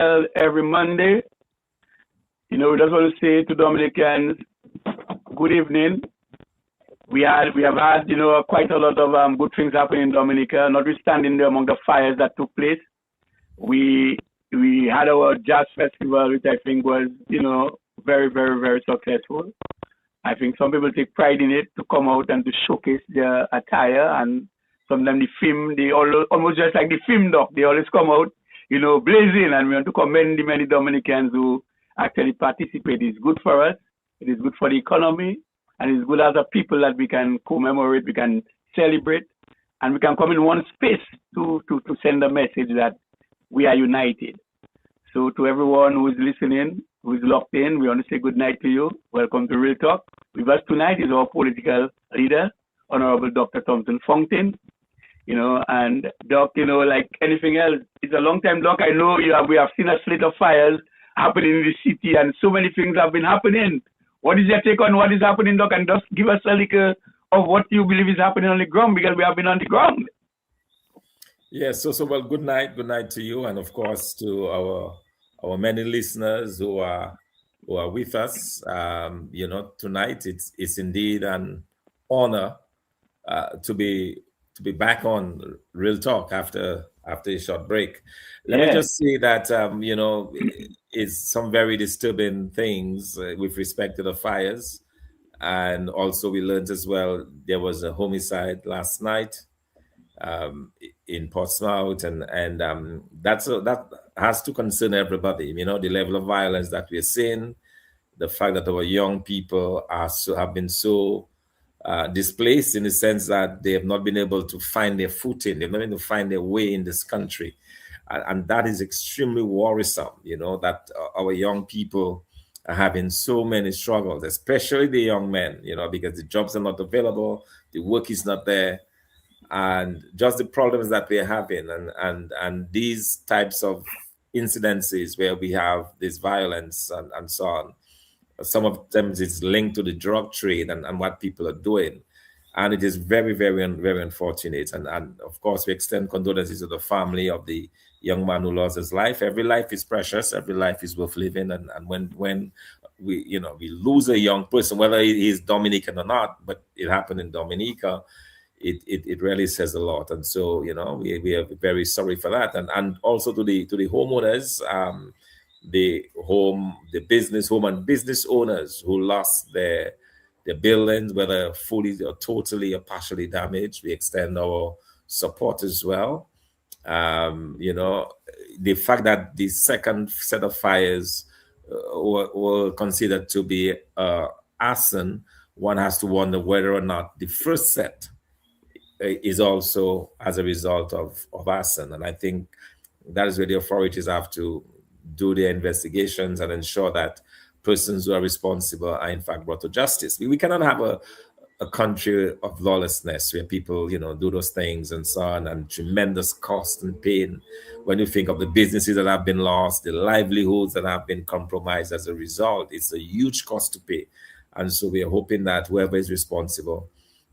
every Monday. We just want to say to Dominicans, good evening. We have had, quite a lot of good things happening in Dominica, notwithstanding among the fires that took place. We had our jazz festival, which I think was, very, very, very successful. I think some people take pride in it to come out and to showcase their attire, and sometimes they almost just like the film doc, they always come out, blazing, and we want to commend the many Dominicans who actually participate. It's good for us, it is good for the economy, and it's good as a people that we can commemorate, we can celebrate, and we can come in one space to send a message that we are united. So to everyone who is listening, who is locked in, we want to say good night to you. Welcome to Real Talk. With us tonight is our political leader, Honorable Dr. Thomson Fontaine. And Doc, like anything else, it's a long time, Doc. I know we have seen a slate of fires happening in the city, and so many things have been happening. What is your take on what is happening, Doc? And just give us a little of what you believe is happening on the ground, because we have been on the ground. Yes, so well, good night to you, and of course to our many listeners who are with us. Tonight it's indeed an honor to be back on Real Talk after a short break. Let me just say that it's some very disturbing things with respect to the fires, and also we learned as well there was a homicide last night in Portsmouth, and that has to concern everybody. The level of violence that we're seeing, the fact that our young people have been so displaced in the sense that they have not been able to find their footing, they've not been able to find their way in this country, and that is extremely worrisome. That our young people are having so many struggles, especially the young men. Because the jobs are not available, the work is not there, and just the problems that we're having, and these types of incidences where we have this violence and so on. Some of them is linked to the drug trade and what people are doing, and it is very, very, very unfortunate. And of course, we extend condolences to the family of the young man who lost his life. Every life is precious. Every life is worth living. And when we lose a young person, whether he is Dominican or not, but it happened in Dominica, it really says a lot. And so, we are very sorry for that. And also to the homeowners, the business owners who lost their buildings, whether fully or totally or partially damaged. We extend our support as well. The fact that the second set of fires were considered to be arson, one has to wonder whether or not the first set is also as a result of arson. And I think that is where the authorities have to do their investigations and ensure that persons who are responsible are in fact brought to justice. We cannot have a country of lawlessness where people, do those things and so on, and tremendous cost and pain. When you think of the businesses that have been lost, the livelihoods that have been compromised as a result, it's a huge cost to pay. And so we are hoping that whoever is responsible,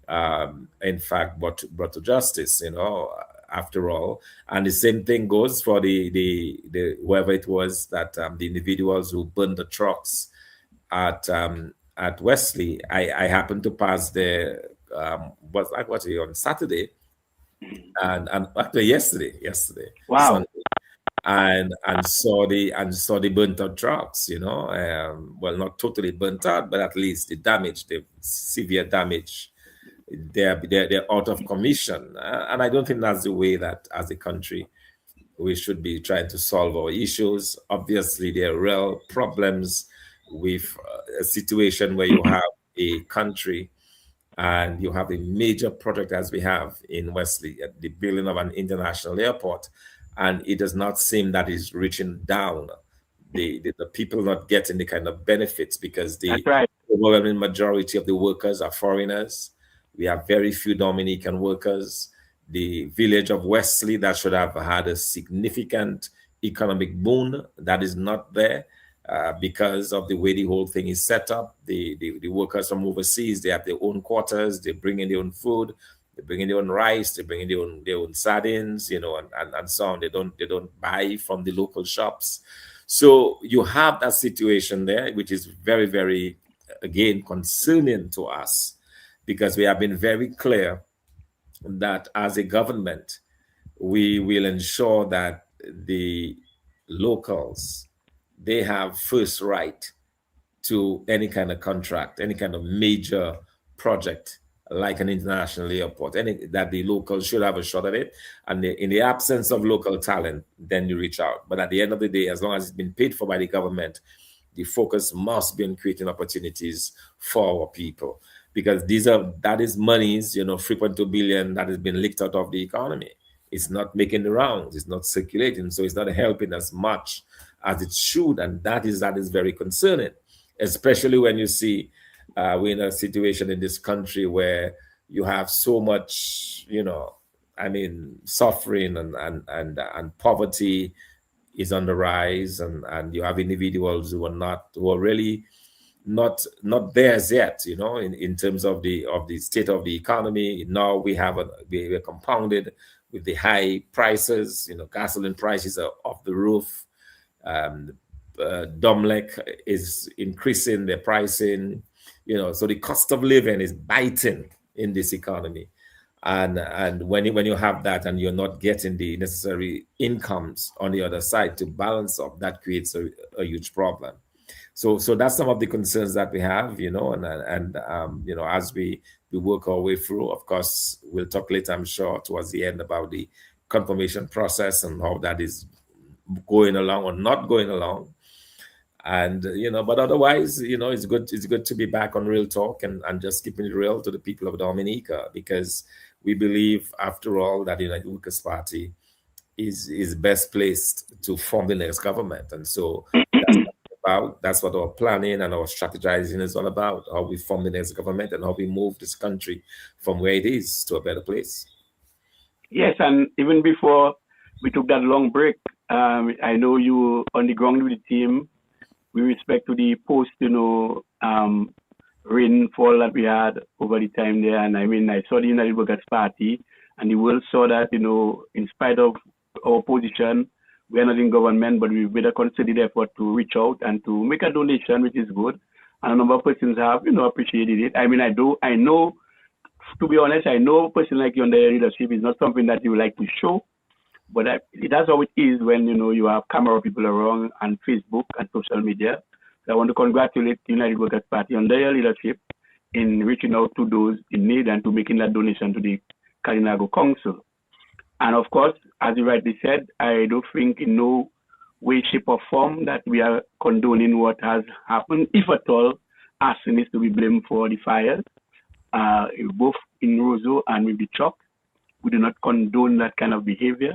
in fact, brought to justice, after all. And the same thing goes for the whoever it was that the individuals who burned the trucks at Wesley. I happened to pass there on Saturday and actually yesterday. Wow. Sunday, and saw the burnt out trucks, well, not totally burnt out, but at least the severe damage. They're out of commission, and I don't think that's the way that as a country we should be trying to solve our issues. Obviously, there are real problems with a situation where you have a country and you have a major project as we have in Wesley, the building of an international airport, and it does not seem that is reaching down. The people not getting the kind of benefits because the overwhelming majority of the workers are foreigners. We have very few Dominican workers. The village of Wesley that should have had a significant economic boon, that is not there because of the way the whole thing is set up. The workers from overseas, they have their own quarters, they bring in their own food. They bring in their own rice, they bring in their own sardines, you know, and so on. They don't buy from the local shops. So you have that situation there, which is very, very, again, concerning to us, because we have been very clear that as a government, we will ensure that the locals, they have first right to any kind of contract, any kind of major project like an international airport, that the locals should have a shot at it. And in the absence of local talent, then you reach out. But at the end of the day, as long as it's been paid for by the government, the focus must be on creating opportunities for our people, because that is monies, you know, 3.2 billion that has been leaked out of the economy. It's not making the rounds, it's not circulating, so it's not helping as much as it should, and that is very concerning, especially when you see we're in a situation in this country where you have so much, you know, I mean, suffering and poverty is on the rise, and you have individuals who are really not there as yet, you know, in terms of the state of the economy. Now we're compounded with the high prices, you know, gasoline prices are off the roof. Domlec is increasing their pricing, you know, so the cost of living is biting in this economy. And when you have that and you're not getting the necessary incomes on the other side to balance up, that creates a huge problem. So that's some of the concerns that we have, you know, and you know, as we work our way through. Of course, we'll talk later, I'm sure, towards the end about the confirmation process and how that is going along or not going along. And you know, but otherwise, you know, it's good to be back on Real Talk and just keeping it real to the people of Dominica, because we believe, after all, that the United Workers' Party is best placed to form the next government. And so that's what our planning and our strategizing is all about, how we form the next government and how we move this country from where it is to a better place. Yes, and even before we took that long break, I know you on the ground with the team with respect to the post, you know, rainfall that we had over the time there. And I mean, I saw the United Workers' Party, and the world saw that, you know, in spite of our position, we are not in government, but we better consider the effort to reach out and to make a donation, which is good. And a number of persons have, you know, appreciated it. I mean, I know, to be honest, I know a person like you under your leadership is not something that you like to show, but that's how it is when, you know, you have camera people around and Facebook and social media. So I want to congratulate the United Workers' Party under your leadership in reaching out to those in need and to making that donation to the Kalinago Council. And of course, as you rightly said, I don't think in no way, shape, or form that we are condoning what has happened. If at all, arson is to be blamed for the fires, both in Roseau and with the truck. We do not condone that kind of behavior.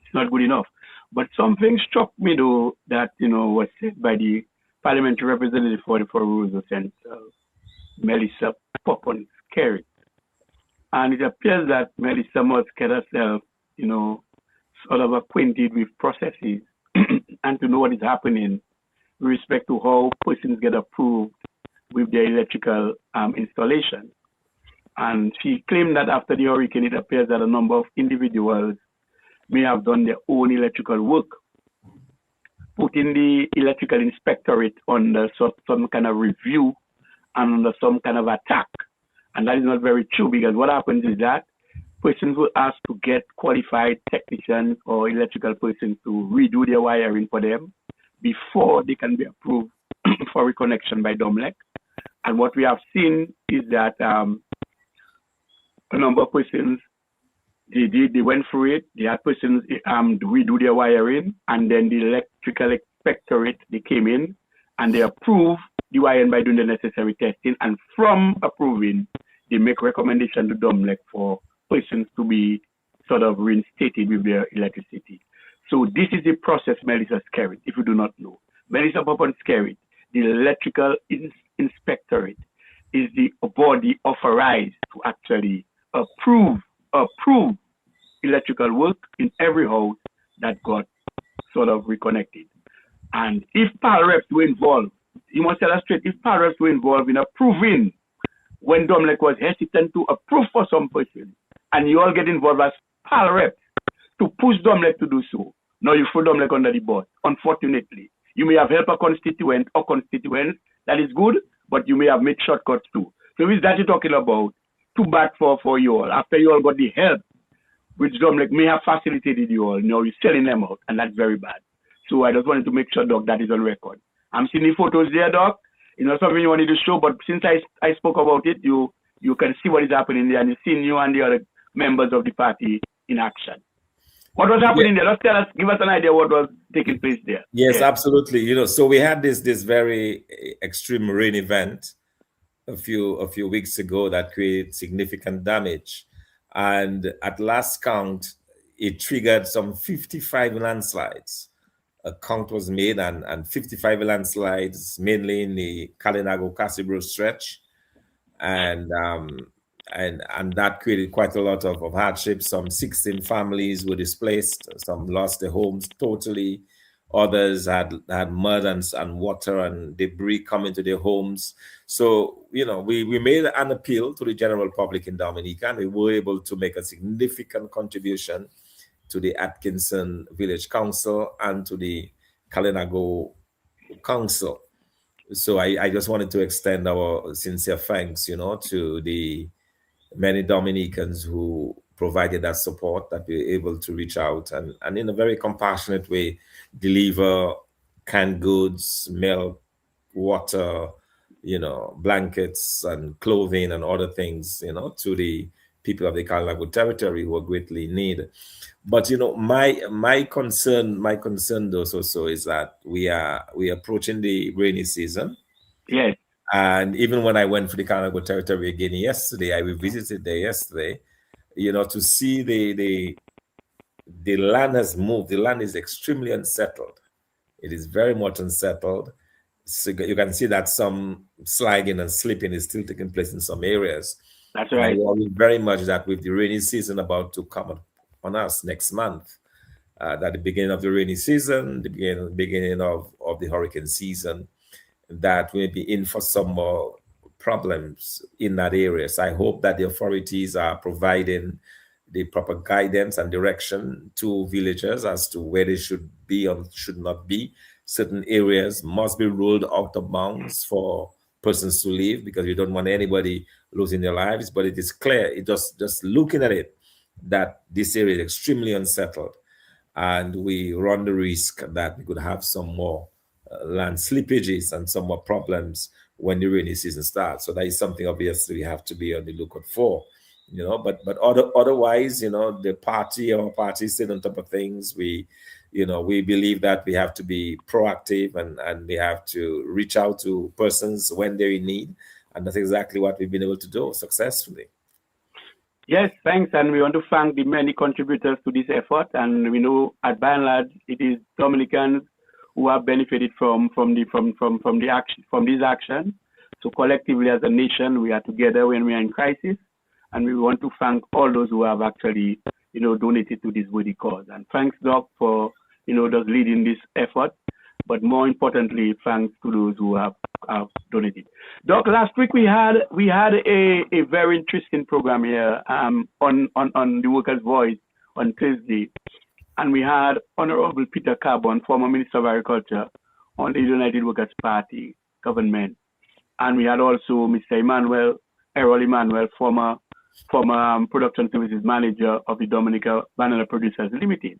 It's not good enough. But something struck me, though, that, you know, was said by the parliamentary representative for Roseau Central, Melissa Popon-Carey. And it appears that Melissa must get herself, you know, sort of acquainted with processes and to know what is happening with respect to how persons get approved with their electrical installation. And she claimed that after the hurricane, it appears that a number of individuals may have done their own electrical work, putting the electrical inspectorate under some kind of review and under some kind of attack. And that is not very true, because what happens is that persons will ask to get qualified technicians or electrical persons to redo their wiring for them before they can be approved for reconnection by Domlec. And what we have seen is that a number of persons, they went through it. They had persons redo their wiring, and then the electrical inspectorate, they came in and they approved the wiring by doing the necessary testing. And from approving, they make recommendation to Domlec for persons to be sort of reinstated with their electricity. So this is the process Melissa carried, if you do not know. Melissa Popon carried, the electrical inspectorate is the body authorized to actually approve electrical work in every house that got sort of reconnected. And if PAL reps were involved, you must tell us straight, if PAL reps were involved in approving when Dominica was hesitant to approve for some person, and you all get involved as PAL reps to push Dominica to do so. Now you throw Dominica under the bus. Unfortunately, you may have helped a constituent or constituents, that is good, but you may have made shortcuts too. So is that you're talking about? Too bad for you all. After you all got the help, which Dominic may have facilitated you all, you're selling them out, and that's very bad. So I just wanted to make sure, Doc, that is on record. I'm seeing the photos there, Doc. It's not something you wanted to show, but since I spoke about it, you can see what is happening there, and you've seen you and the other members of the party in action. What was happening there? Just tell us, give us an idea what was taking place there. Yes, absolutely. So we had this very extreme rain event a few weeks ago that created significant damage, and at last count, it triggered some 55 landslides. A count was made, and 55 landslides, mainly in the Kalinago-Casibro stretch, and that created quite a lot of hardship. Some 16 families were displaced. Some lost their homes totally. Others had mud and water and debris come into their homes. So, we made an appeal to the general public in Dominica, and we were able to make a significant contribution to the Atkinson Village Council and to the Kalinago Council. So I just wanted to extend our sincere thanks, to the many Dominicans who provided that support, that we were able to reach out and in a very compassionate way deliver canned goods, milk, water, blankets and clothing and other things, to the people of the Kalinago territory who are greatly in need. But my concern though, Soso, is that we are approaching the rainy season. Yes. And even when I went for the Kalinago territory again yesterday, I visited there yesterday, to see the land has moved. The land is extremely unsettled. It is very much unsettled. So you can see that some sliding and slipping is still taking place in some areas. That's right. I worry very much that with the rainy season about to come on us next month, that the beginning of the rainy season, the beginning of the hurricane season, that we'll be in for some more problems in that area. So I hope that the authorities are providing the proper guidance and direction to villagers as to where they should be or should not be. Certain areas must be ruled out of bounds for persons to live, because we don't want anybody losing their lives. But it is clear, it just looking at it, that this area is extremely unsettled, and we run the risk that we could have some more land slippages and some more problems when the rainy season starts. So that is something obviously we have to be on the lookout for, but otherwise, our party stayed on top of things. We believe that we have to be proactive and we have to reach out to persons when they're in need. And that's exactly what we've been able to do successfully. Yes, thanks. And we want to thank the many contributors to this effort. And we know at by and large, it is Dominicans who have benefited from this action. So collectively as a nation, we are together when we are in crisis. And we want to thank all those who have actually, donated to this worthy cause. And thanks, Doc, for, just leading this effort. But more importantly, thanks to those who have donated. Doc, last week we had a very interesting program here on the Workers' Voice on Thursday. And we had Honorable Peter Carbon, former Minister of Agriculture on the United Workers' Party government. And we had also Mr. Errol Emmanuel, former Production Services Manager of the Dominica Banana Producers Limited.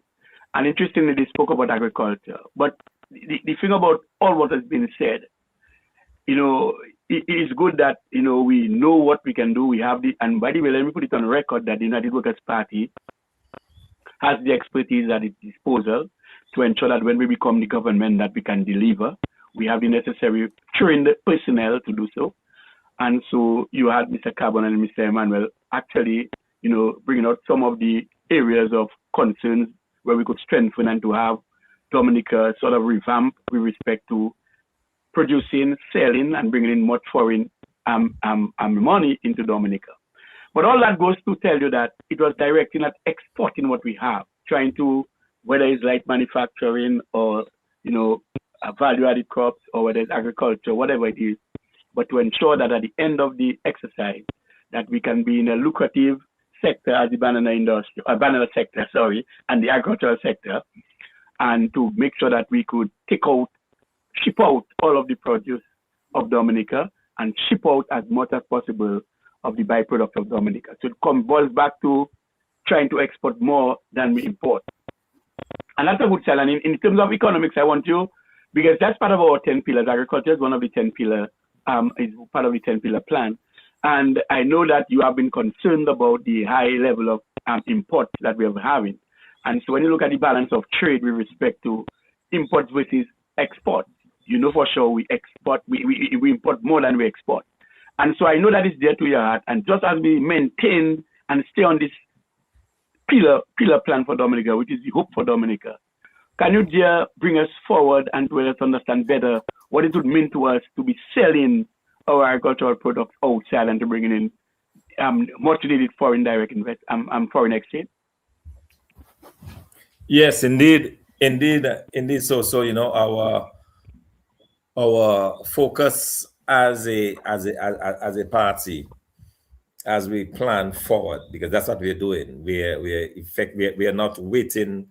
And interestingly, they spoke about agriculture. But the thing about all what has been said, it is good that, we know what we can do. We have and by the way, let me put it on record that the United Workers' Party has the expertise at its disposal to ensure that when we become the government that we can deliver. We have the necessary trained personnel to do so. And so you had Mr. Carbon and Mr. Emmanuel actually, bringing out some of the areas of concerns where we could strengthen and to have Dominica sort of revamp with respect to producing, selling, and bringing in much foreign money into Dominica. But all that goes to tell you that it was directing at exporting what we have, trying to, whether it's light manufacturing or, value-added crops, or whether it's agriculture, whatever it is, but to ensure that at the end of the exercise, that we can be in a lucrative sector as the banana industry, banana sector, sorry, and the agricultural sector, and to make sure that we could ship out all of the produce of Dominica and ship out as much as possible of the byproduct of Dominica. So it boils back to trying to export more than we import. And that's a good challenge. In terms of economics, I want you, because that's part of our 10 pillars. Agriculture is one of the 10 pillars, is part of the 10 pillar plan. And I know that you have been concerned about the high level of imports that we are having. And so when you look at the balance of trade with respect to imports versus exports, you know for sure we import more than we export. And so I know that it's dear to your heart. And just as we maintain and stay on this pillar plan for Dominica, which is the hope for Dominica, can you dear bring us forward and to let us understand better what it would mean to us to be selling our agricultural products outside and to bringing in much needed foreign direct foreign exchange? Yes, indeed. So you know, our focus as a party, as we plan forward, because that's what we're doing. We are not waiting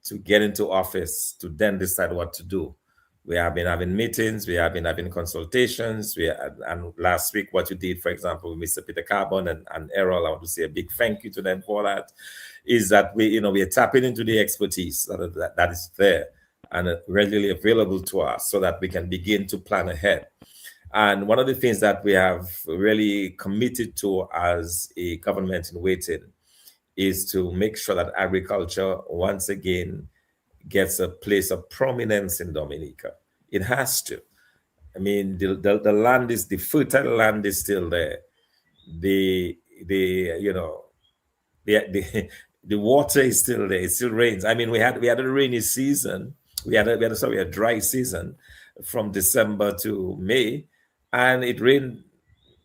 to get into office to then decide what to do. We have been having meetings, we have been having consultations. And last week, what you did, for example, with Mr. Peter Carbon and Errol, I want to say a big thank you to them for that, is that we are tapping into the expertise that is there and readily available to us so that we can begin to plan ahead. And one of the things that we have really committed to as a government in waiting is to make sure that agriculture once again gets a place of prominence in Dominica. It has to. I mean, the land is, the fertile land is still there. The water is still there. It still rains. I mean, we had a rainy season. We had a dry season from December to May, and it rained.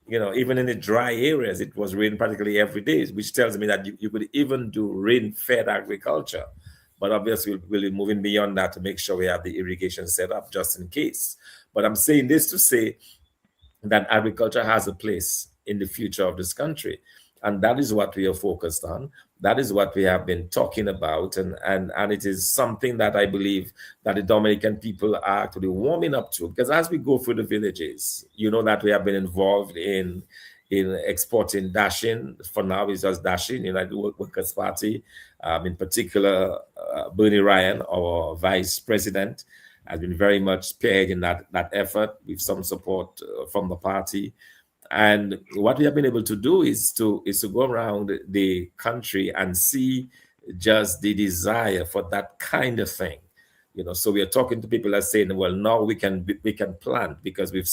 Even in the dry areas, it was rain practically every day, which tells me that you could even do rain-fed agriculture. But obviously, we'll be moving beyond that to make sure we have the irrigation set up just in case. But I'm saying this to say that agriculture has a place in the future of this country. And that is what we are focused on. That is what we have been talking about. And it is something that I believe that the Dominican people are actually warming up to. Because as we go through the villages, you know that we have been involved in exporting dashing. For now, it's just dashing, the Workers' Party. In particular, Bernie Ryan, our vice president, has been very much spearheading that effort with some support from the party. And what we have been able to do is to go around the country and see just the desire for that kind of thing. So we are talking to people that are saying, well, now we can plant because we've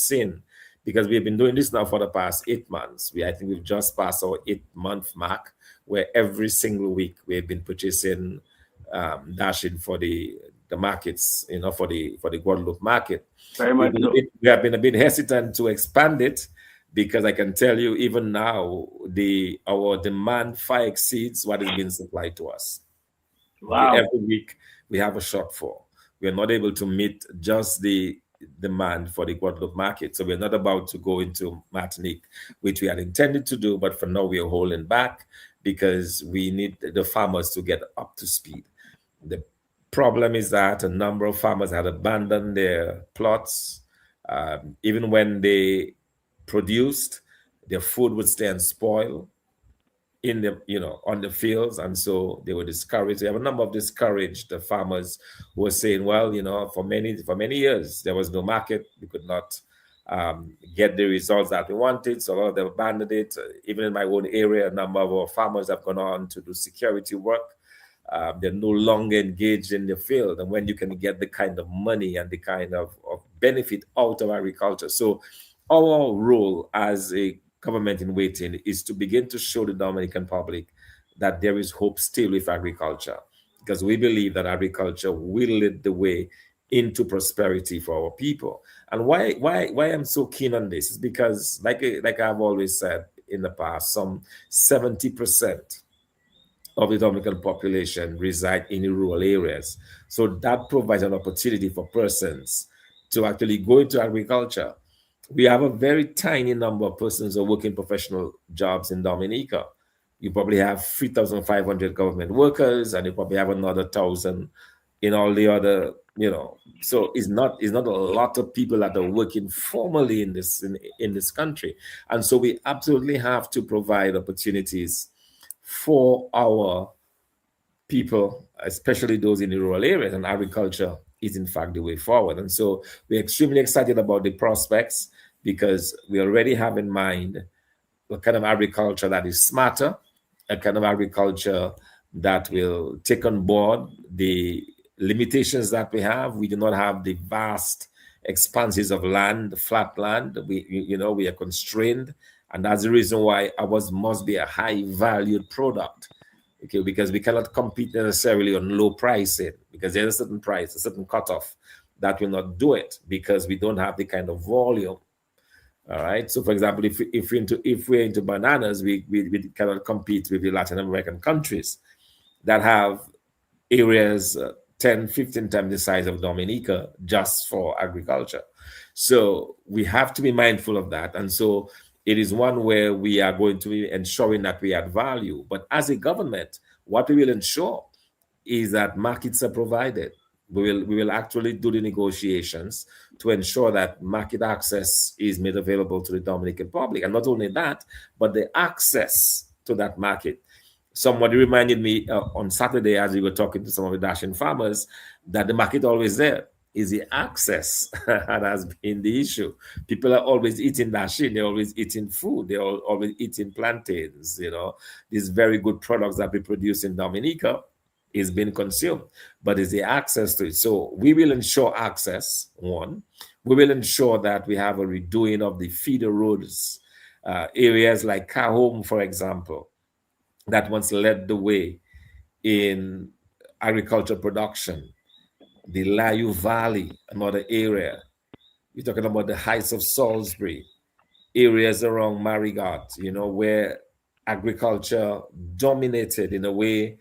been doing this now for the past 8 months. I think we've just passed our 8-month mark, where every single week we've been purchasing dashing for the markets, for the Guadeloupe market. Very much so. We have been a bit hesitant to expand it, because I can tell you even now, our demand far exceeds what is being supplied to us. Wow. Every week we have a shortfall. We are not able to meet just the demand for the Guadeloupe market. So we're not about to go into Martinique, which we had intended to do, but for now we are holding back because we need the farmers to get up to speed. The problem is that a number of farmers had abandoned their plots. Even when they produced, their food would stay and spoil in the on the fields, and so they were discouraged. We have a number of discouraged farmers who were saying, well, for many years there was no market. We could not get the results that we wanted, so a lot of them abandoned it. Even in my own area, a number of our farmers have gone on to do security work. They're no longer engaged in the field, and when you can get the kind of money and the kind of benefit out of agriculture. So our role as a government in waiting is to begin to show the Dominican public that there is hope still with agriculture, because we believe that agriculture will lead the way into prosperity for our people. And why I'm so keen on this is because, like I've always said in the past, some 70% of the Dominican population reside in the rural areas. So that provides an opportunity for persons to actually go into agriculture we have a very tiny number of persons who are working professional jobs in Dominica. You probably have 3,500 government workers, and you probably have another 1,000 in all the other, So it's not a lot of people that are working formally in this country, and so we absolutely have to provide opportunities for our people, especially those in the rural areas, and agriculture is in fact the way forward. And so we're extremely excited about the prospects because we already have in mind a kind of agriculture that is smarter, a kind of agriculture that will take on board the limitations that we have. We do not have the vast expanses of land, flat land. We are constrained, and that's the reason why ours must be a high valued product. Okay, because we cannot compete necessarily on low pricing because there's a certain price, a certain cutoff that will not do it because we don't have the kind of volume. All right. So, for example, if we're into bananas, we cannot compete with the Latin American countries that have areas 10, 15 times the size of Dominica just for agriculture. So we have to be mindful of that. And so it is one where we are going to be ensuring that we add value. But as a government, what we will ensure is that markets are provided. We will actually do the negotiations to ensure that market access is made available to the Dominican public. And not only that, but the access to that market. Somebody reminded me on Saturday as we were talking to some of the dashing farmers that the market always there is the access that has been the issue. People are always eating dashing, they're always eating food, they're always eating plantains, these very good products that we produce in Dominica is being consumed, but is the access to it. So we will ensure access, one. We will ensure that we have a redoing of the feeder roads, areas like Cahome, for example, that once led the way in agriculture production. The Layu Valley, another area. We're talking about the heights of Salisbury, areas around Marigot, where agriculture dominated in a way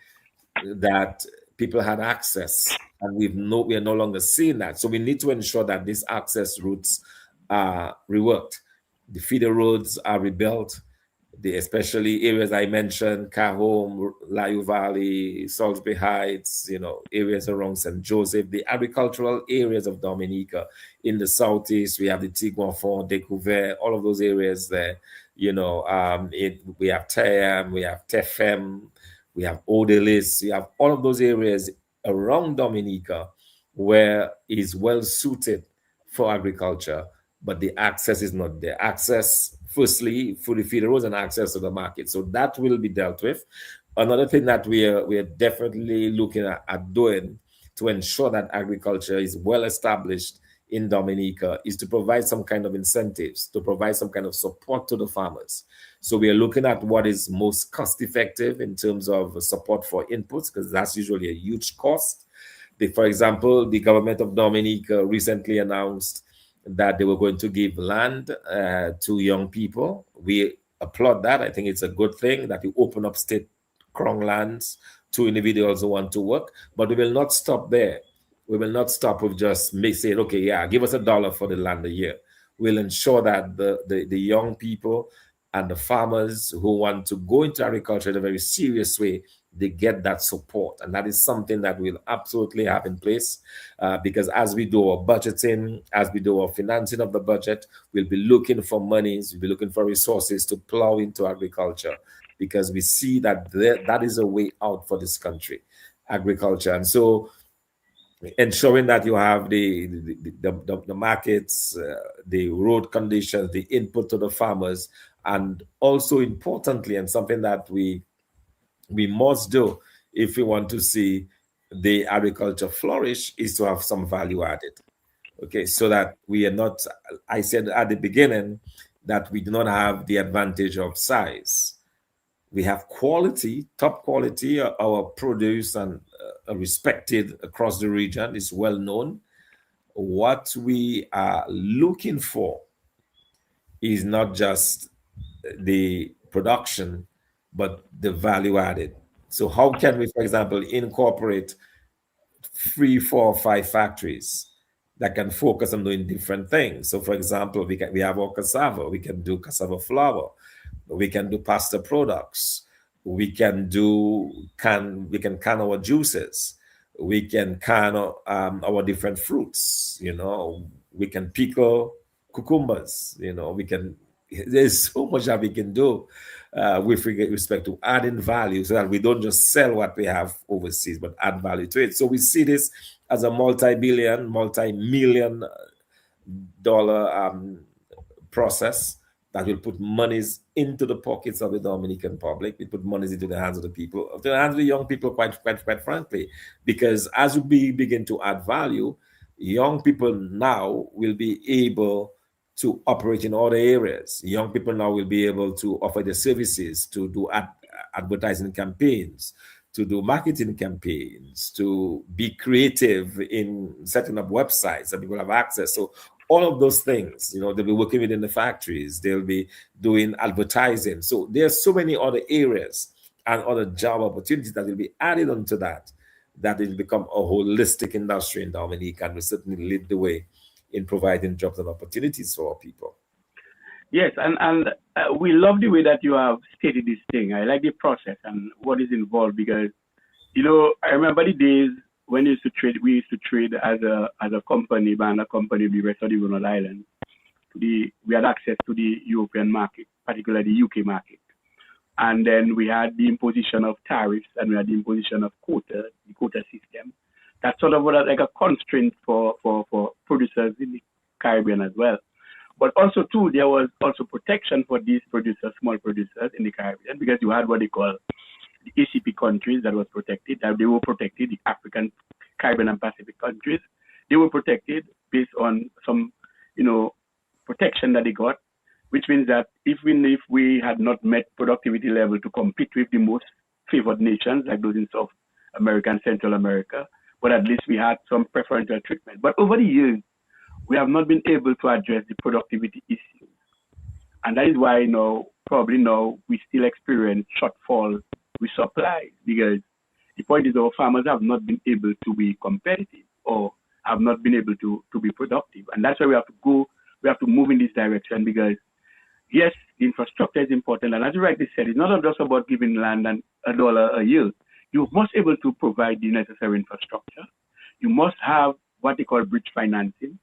that people had access, and we are no longer seeing that. So we need to ensure that these access routes are reworked. The feeder roads are rebuilt, especially areas I mentioned, Cahome, Layu Valley, Salisbury Heights, areas around St. Joseph, the agricultural areas of Dominica. In the southeast, we have the Tiguanfond, Découvert, all of those areas there. We have Tayam, we have Tefem, we have Odelis, we have all of those areas around Dominica where is well suited for agriculture, but the access is not there. Access, firstly, through the feeder roads and access to the market. So that will be dealt with. Another thing that we are definitely looking at doing to ensure that agriculture is well established in Dominica is to provide some kind of incentives, to provide some kind of support to the farmers. So we are looking at what is most cost effective in terms of support for inputs, because that's usually a huge cost. For example, the government of Dominica recently announced that they were going to give land to young people. We applaud that. I think it's a good thing that we open up state crown lands to individuals who want to work, but we will not stop there. We will not stop with just saying, okay, yeah, give us $1 for the land a year. We'll ensure that the young people and the farmers who want to go into agriculture in a very serious way, they get that support. And that is something that we'll absolutely have in place because as we do our budgeting, as we do our financing of the budget, we'll be looking for monies, we'll be looking for resources to plow into agriculture because we see that that is a way out for this country, agriculture. And so ensuring that you have the markets, the road conditions, the input to the farmers, and also importantly, and something that we must do if we want to see the agriculture flourish, is to have some value added. Okay, so that we are not, I said at the beginning that we do not have the advantage of size. We have quality, top quality. Our produce and respected across the region is well known. What we are looking for is not just the production, but the value added. So how can we, for example, incorporate 3, 4, 5 factories that can focus on doing different things. So, for example, we have our cassava. We can do cassava flour. We can do pasta products. We can can our juices. We can can our different fruits. We can pickle cucumbers. There's so much that we can do with respect to adding value, so that we don't just sell what we have overseas, but add value to it. So we see this as a multi-billion, multi-million dollar process that will put monies into the pockets of the Dominican public. We put monies into the hands of the people, into the hands of the young people, quite frankly, because as we begin to add value, young people now will be able to operate in other areas. Young people now will be able to offer their services, to do advertising campaigns, to do marketing campaigns, to be creative in setting up websites that people have access. So all of those things, they'll be working within the factories, they'll be doing advertising. So there's so many other areas and other job opportunities that will be added onto that will become a holistic industry in Dominica, and will certainly lead the way in providing jobs and opportunities for our people. Yes, and we love the way that you have stated this thing. I like the process and what is involved, because, I remember the days when we used to trade as a company, banana company, the rest of the Rhode Island. We had access to the European market, particularly the UK market. And then we had the imposition of tariffs, and we had the imposition of the quota system. That sort of was like a constraint for producers in the Caribbean as well. But also, too, there was also protection for these producers, small producers in the Caribbean, because you had what they call the ACP countries that was protected. That they were protected, the African, Caribbean, and Pacific countries. They were protected based on some, protection that they got, which means that even if we had not met productivity level to compete with the most favored nations, like those in South America and Central America, but at least we had some preferential treatment. But over the years, we have not been able to address the productivity issues. And that is why probably now we still experience shortfalls with supplies, because the point is our farmers have not been able to be competitive or have not been able to be productive. And that's why we have to move in this direction, because yes, the infrastructure is important. And as you rightly said, it's not just about giving land and $1 a year. You must be able to provide the necessary infrastructure. You must have what they call bridge financing.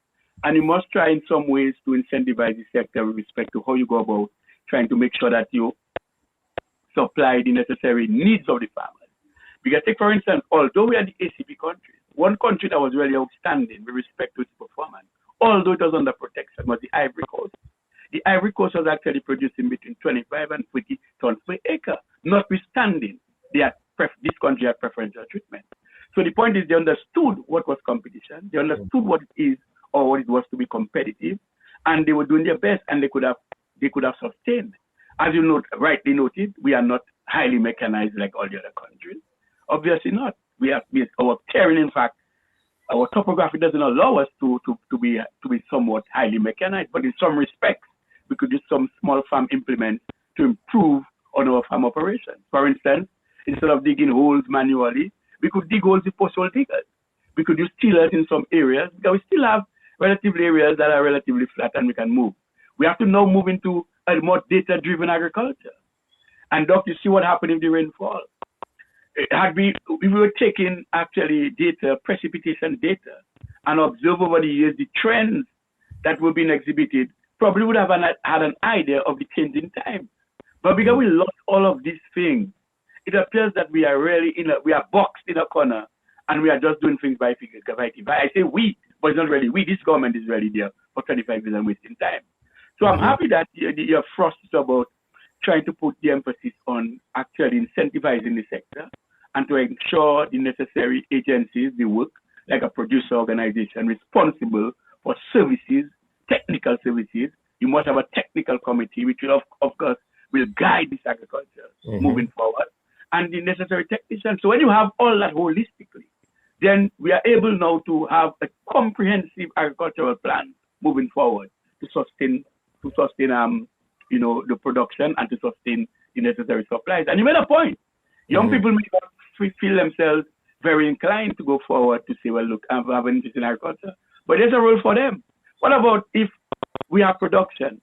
And you must try in some ways to incentivize the sector with respect to how you go about trying to make sure that you supply the necessary needs of the farmers. Because take, for instance, although we are the ACP countries, one country that was really outstanding with respect to its performance, although it was under protection, was the Ivory Coast. The Ivory Coast was actually producing between 25 and 40 tons per acre, notwithstanding this country had preferential treatment. So the point is, they understood what was competition, they understood what it is or what it was to be competitive, and they were doing their best, and they could have sustained. As you rightly noted, we are not highly mechanized like all the other countries. Obviously not. Our terrain, in fact, our topography doesn't allow us to be somewhat highly mechanized, but in some respects, we could use some small farm implements to improve on our farm operations. For instance, instead of digging holes manually, we could dig holes with post hole diggers. We could use tillers in some areas, because we still have relatively areas that are relatively flat and we can move. We have to now move into a more data-driven agriculture. And Doc, you see what happened in the rainfall. If we were taking actually data, precipitation data, and observe over the years the trends that were being exhibited, probably would have had an idea of the change in time. But because we lost all of these things, it appears that we are really we are boxed in a corner, and we are just doing things by figure. I say we, but it's not really we. This government is really there for 25 years and wasting time. So I'm happy that you're thrust about trying to put the emphasis on actually incentivizing the sector and to ensure the necessary agencies, they work like a producer organization responsible for services, technical services. You must have a technical committee, which will, of course, will guide this agriculture moving forward, and the necessary technicians. So when you have all that holistically, then we are able now to have a comprehensive agricultural plan moving forward to sustain the production and to sustain the necessary supplies. And you made a point. Young people may not feel themselves very inclined to go forward to say, well, look, I have an interest in agriculture, But there's a role for them. What about if we have production?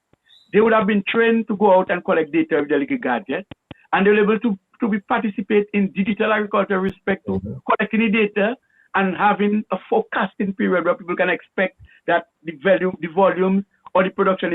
They would have been trained to go out and collect data with their little gadget, and they're able to be participate in digital agriculture with respect to collecting the data and having a forecasting period where people can expect that the volume or the production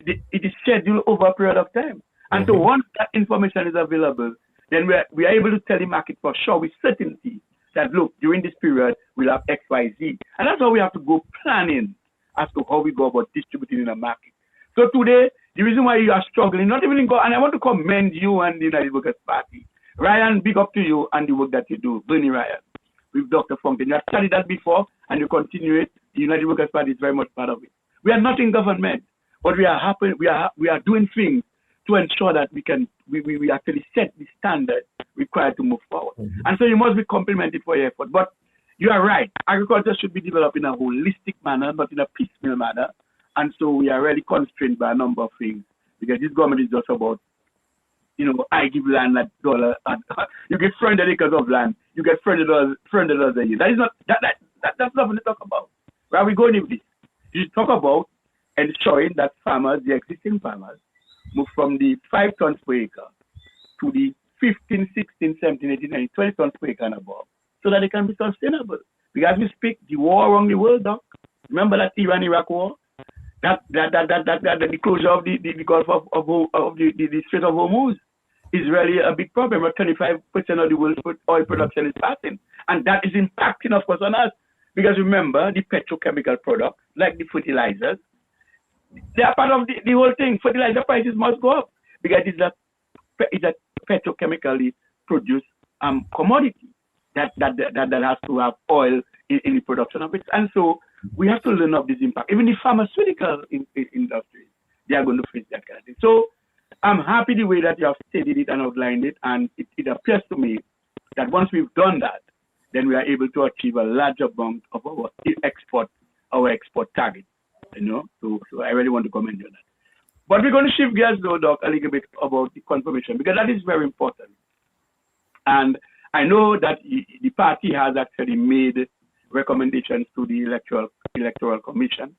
it is scheduled over a period of time. And so once that information is available, then we are able to tell the market for sure with certainty that, look, during this period, we'll have X, Y, Z. And that's how we have to go planning as to how we go about distributing in the market. So today, the reason why you are struggling, not even go, and I want to commend you and the United Workers' Party. Ryan, big up to you and the work that you do. Bernie Ryan, with Dr. Fontaine. You have studied that before and you continue it. The United Workers' Party is very much part of it. We are not in government, but we are happy, we are doing things to ensure that we actually set the standard required to move forward. And so you must be complimented for your effort. But you are right. Agriculture should be developed in a holistic manner, not in a piecemeal manner. And so we are really constrained by a number of things because this government is just about, I give land at $1. You get 300 acres of land. You get $300 a year. That is not that's nothing to talk about. Where are we going with this? You talk about ensuring that farmers, the existing farmers, move from the 5 tons per acre to the 15, 16, 17, 18, 19, 20 tons per acre and above, so that they can be sustainable. Because as we speak, the war around the world, Doc, remember that Iran-Iraq war? The closure of the Gulf of the Strait of Hormuz is really a big problem. Where 25% of the world's oil production is passing, and that is impacting, of course, on us. Because remember, the petrochemical products, like the fertilizers, they are part of the whole thing. Fertilizer prices must go up because it's a petrochemically produced commodity that has to have oil in the production of it. And so we have to learn of this impact. Even the pharmaceutical industry, they are going to face that kind of thing. So I'm happy the way that you have stated it and outlined it. And it appears to me that once we've done that, then we are able to achieve a larger amount of our export target. So I really want to commend you on that. But we're going to shift gears though, Doc, a little bit about the confirmation because that is very important. And I know that the party has actually made recommendations to the electoral commission,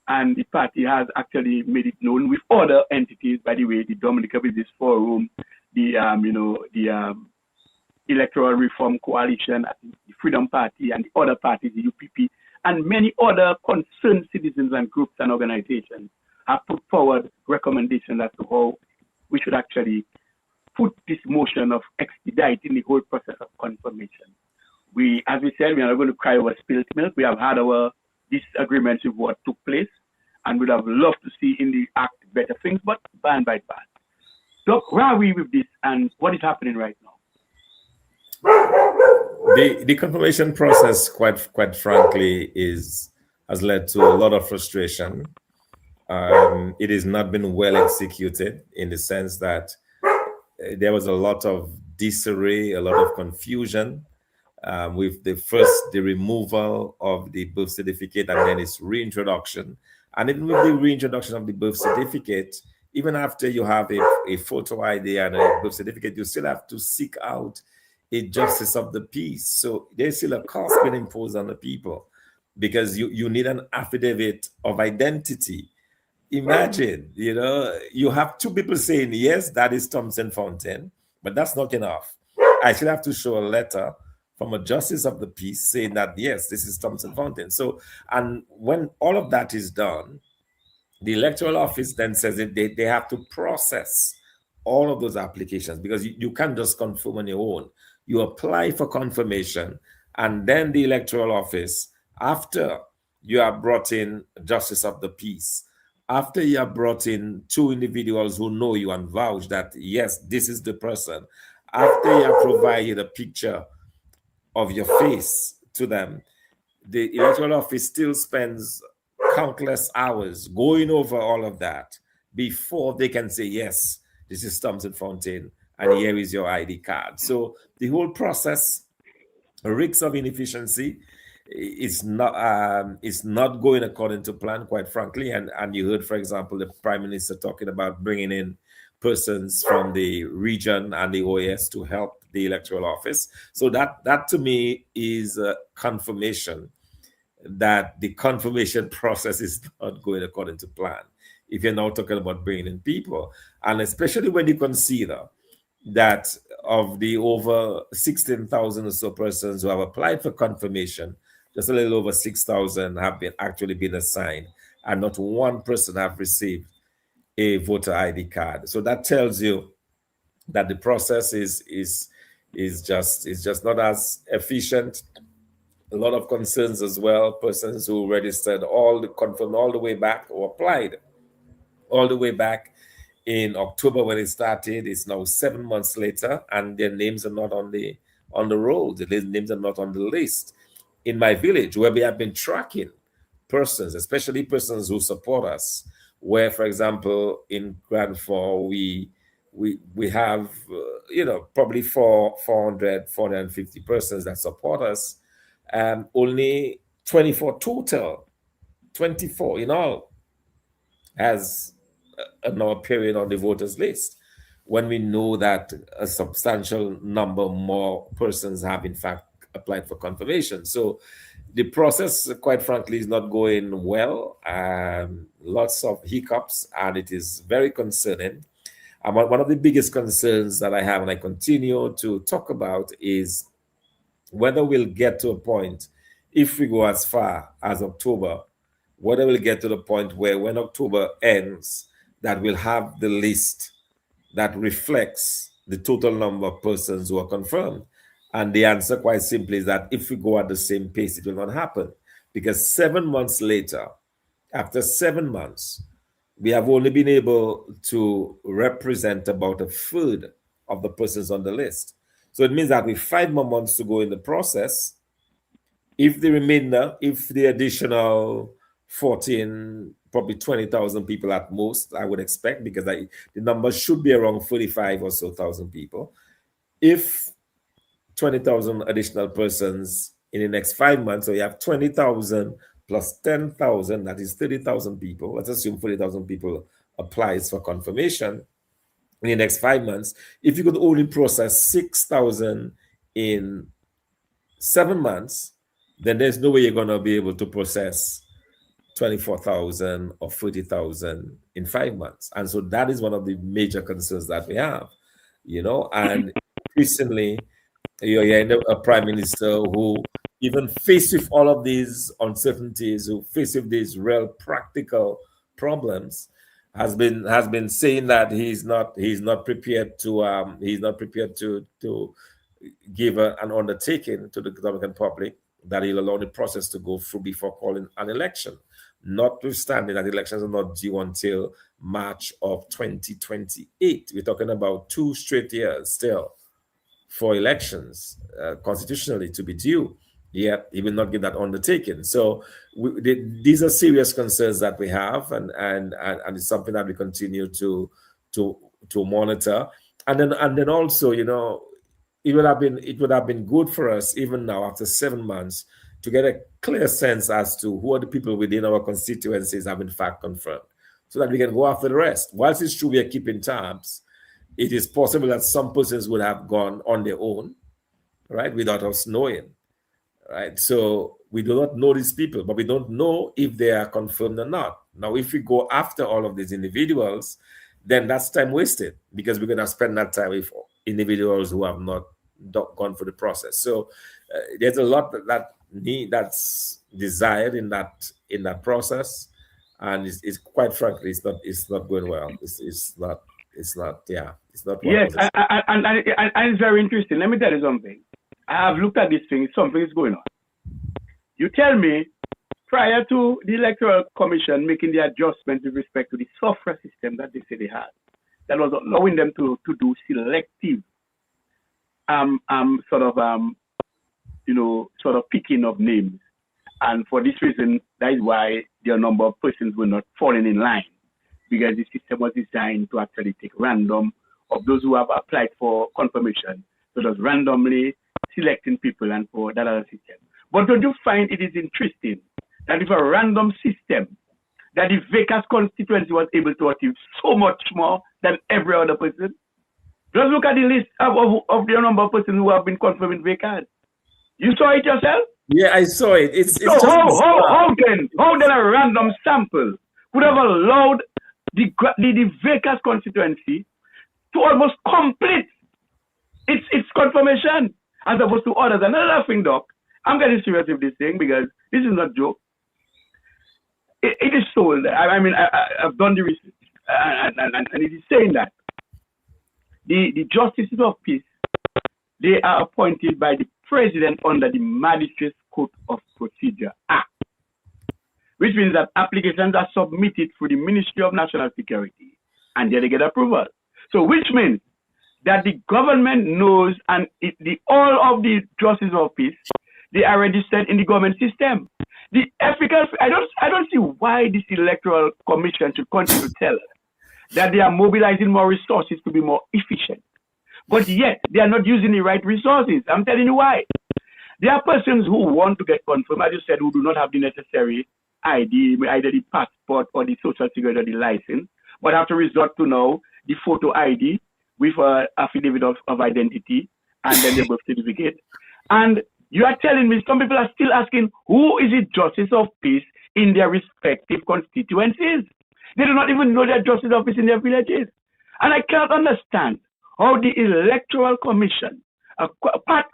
and the party has actually made it known with other entities. By the way, the Dominica Business Forum, the Electoral Reform Coalition, the Freedom Party, and the other parties, the UPP, and many other concerned citizens and groups and organizations have put forward recommendations as to how we should actually put this motion of expediting the whole process of confirmation. As we said, we are not going to cry over spilled milk. We have had our disagreements with what took place, and would have loved to see in the act better things, but band by band. So where are we with this, and what is happening right now? The confirmation process, quite frankly, has led to a lot of frustration. It has not been well executed in the sense that there was a lot of disarray, a lot of confusion with the removal of the birth certificate and then its reintroduction. And even with the reintroduction of the birth certificate, even after you have a photo ID and a birth certificate, you still have to seek out a justice of the peace. So there's still a cost being imposed on the people because you need an affidavit of identity. Imagine, you have 2 people saying, yes, that is Thomson Fontaine, but that's not enough. I still have to show a letter from a justice of the peace saying that, yes, this is Thomson Fontaine. So, and when all of that is done, the electoral office then says that they have to process all of those applications because you can't just confirm on your own. You apply for confirmation, and then the electoral office, after you have brought in justice of the peace, after you have brought in 2 individuals who know you and vouch that, yes, this is the person, after you have provided a picture of your face to them, the electoral office still spends countless hours going over all of that before they can say, yes, this is Thomson Fontaine, and here is your ID card. So the whole process reeks of inefficiency. It's not going according to plan, quite frankly. And you heard, for example, the Prime Minister talking about bringing in persons from the region and the OAS to help the electoral office. So that to me is a confirmation that the confirmation process is not going according to plan. If you're now talking about bringing in people, and especially when you consider that of the over 16,000 or so persons who have applied for confirmation, just a little over 6,000 have been assigned, and not one person have received a voter ID card. So that tells you that the process is just not as efficient. A lot of concerns as well. Persons who registered confirmed all the way back or applied all the way back in October when it started. It's now 7 months later, and their names are not on the roll. The names are not on the list. In my village, where we have been tracking persons, especially persons who support us, where, for example, in Glenroy, we have probably 450 persons that support us. Only 24 total, 24 in all, has now appearing on the voters list, when we know that a substantial number more persons have in fact applied for confirmation. So the process, quite frankly, is not going well. Lots of hiccups, and it is very concerning. And one of the biggest concerns that I have, and I continue to talk about, is whether we'll get to a point, if we go as far as October, whether we'll get to the point where when October ends, that we'll have the list that reflects the total number of persons who are confirmed. And the answer, quite simply, is that if we go at the same pace, it will not happen. Because 7 months later, after 7 months, we have only been able to represent about a third of the persons on the list. So it means that with 5 more months to go in the process, if the additional 14, probably 20,000 people at most, I would expect, because the number should be around 45 or so thousand people. If 20,000 additional persons in the next 5 months, so you have 20,000 plus 10,000, that is 30,000 people. Let's assume 40,000 people applies for confirmation in the next 5 months. If you could only process 6,000 in 7 months, then there's no way you're going to be able to process 24,000 or 30,000 in 5 months. And so that is one of the major concerns that we have, and recently you're hearing a prime minister who, even faced with all of these uncertainties, who faced with these real practical problems, has been saying that he's not prepared to give an undertaking to the Dominican public that he'll allow the process to go through before calling an election, notwithstanding that elections are not due until March of 2028. We're talking about 2 straight years still for elections constitutionally to be due. Yet he will not give that undertaking. So these are serious concerns that we have, and it's something that we continue to monitor. And then also, it would have been good for us, even now after 7 months, to get a clear sense as to who are the people within our constituencies have in fact confirmed, so that we can go after the rest. Whilst it's true we are keeping tabs, it is possible that some persons would have gone on their own, right, without us knowing, right? So we do not know these people, but we don't know if they are confirmed or not. Now, if we go after all of these individuals, then that's time wasted, because we're going to spend that time with individuals who have not gone through the process. So there's a lot that's desired in that process, and it's quite frankly, it's not going well. It's not. Yes, and it's very interesting. Let me tell you something. I have looked at this thing. Something is going on. You tell me, prior to the Electoral Commission making the adjustment with respect to the software system that they say they had, that was allowing them to do selective sort of picking of names. And for this reason, that is why their number of persons were not falling in line, because the system was designed to actually take random of those who have applied for confirmation. So just randomly selecting people and for that other system. But don't you find it is interesting that if a random system, that the Vekas constituency was able to achieve so much more than every other person? Just look at the list of the number of persons who have been confirmed in Vekas. You saw it yourself? Yeah, I saw it. It's So just how then a random sample would have allowed the Vekas constituency to almost complete its confirmation as opposed to others. Another thing, Doc, I'm getting serious with this thing because this is not a joke. It is sold. I mean, I've done the research, and it is saying that the justices of peace, they are appointed by the president under the Magistrates Code of Procedure Act, which means that applications are submitted through the Ministry of National Security, and then they get approval. So, which means that the government knows, and all of the justices of peace, they are registered in the government system. The ethical, I don't see why this electoral commission should continue to tell us that they are mobilizing more resources to be more efficient, but yet they are not using the right resources. I'm telling you why. There are persons who want to get confirmed, as you said, who do not have the necessary ID, either the passport or the social security or the license, but have to resort to now the photo ID with an affidavit of identity and then the birth certificate. And you are telling me some people are still asking who is the justice of peace in their respective constituencies. They do not even know their justice of peace in their villages. And I cannot understand how the electoral commission,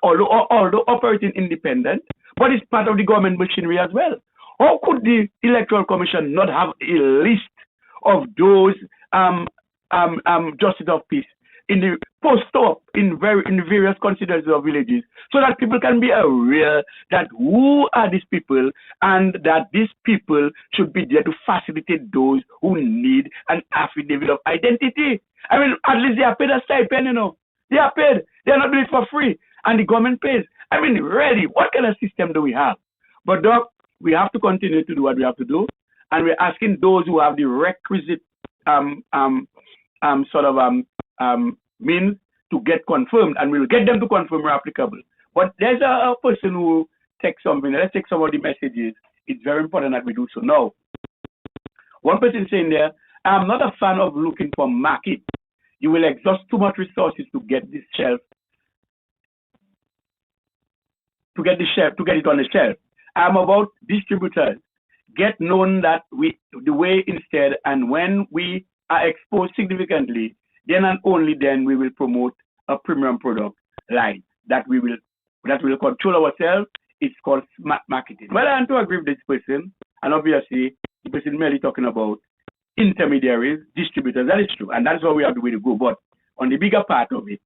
although operating independent, but it's part of the government machinery as well. How could the electoral commission not have a list of those justice of peace in the post-op in various constituencies of villages, so that people can be aware that who are these people and that these people should be there to facilitate those who need an affidavit of identity. I mean, at least they are paid a stipend, you know. They are paid. They are not doing it for free, and the government pays. I mean, really, what kind of system do we have? But, Doc, we have to continue to do what we have to do, and we're asking those who have the requisite means to get confirmed, and we'll get them to confirm where applicable. But there's a person who takes something. Let's take some of the messages. It's very important that we do so now. One person saying there, I'm not a fan of looking for market. You will exhaust too much resources to get this shelf, to get it on the shelf. I'm about distributors. Get known that the way instead, and when we are exposed significantly, then and only then we will promote a premium product line that will control ourselves. It's called smart marketing. Well, I want to agree with this person, and obviously the person merely talking about intermediaries, distributors. That is true, and that's what we have the way to go. But on the bigger part of it,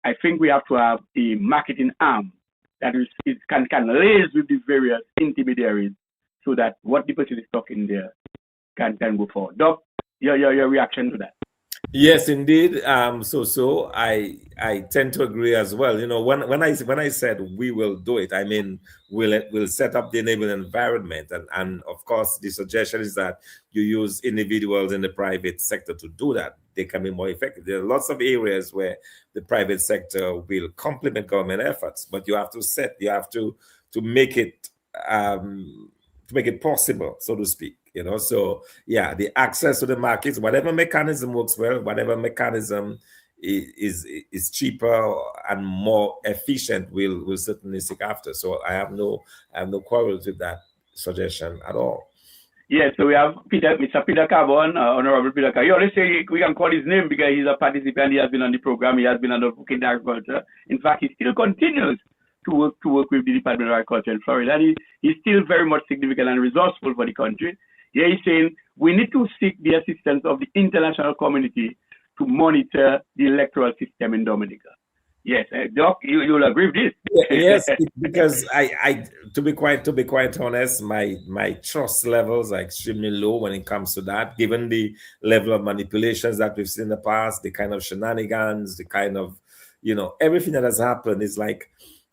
I think we have to have a marketing arm that can liaise with the various intermediaries, so that what the person is talking there can go forward. Doc, your reaction to that? Yes, indeed. So I tend to agree as well. You know, when I said we will do it, I mean we'll set up the enabling environment, and of course the suggestion is that you use individuals in the private sector to do that. They can be more effective. There are lots of areas where the private sector will complement government efforts, but you have to make it possible, so to speak. You know, so yeah, the access to the markets, whatever mechanism works well, whatever mechanism is cheaper and more efficient, we'll certainly seek after. So I have no quarrels with that suggestion at all. Yes, so we have Mr. Peter Carbon, Honorable Peter Carbon. You always say we can call his name because he's a participant. He has been on the program. He has been advocating agriculture. In fact, he still continues to work with the Department of Agriculture in Florida. And he's still very much significant and resourceful for the country. Here he's saying we need to seek the assistance of the international community to monitor the electoral system in Dominica. Yes, Doc, you'll agree with this. Yes, because I to be quite honest, my trust levels are extremely low when it comes to that, given the level of manipulations that we've seen in the past, the kind of shenanigans, the kind of, you know, everything that has happened is like,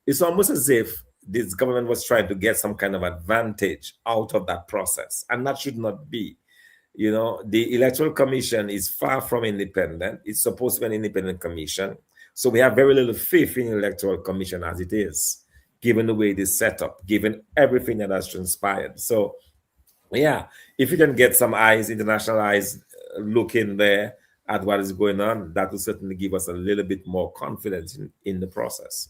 it's almost as if this government was trying to get some kind of advantage out of that process, and that should not be. You know, the Electoral Commission is far from independent. It's supposed to be an independent commission. So we have very little faith in the Electoral Commission as it is, given the way it is set up, given everything that has transpired. So, yeah, if you can get some eyes, international eyes, looking there at what is going on, that will certainly give us a little bit more confidence in the process.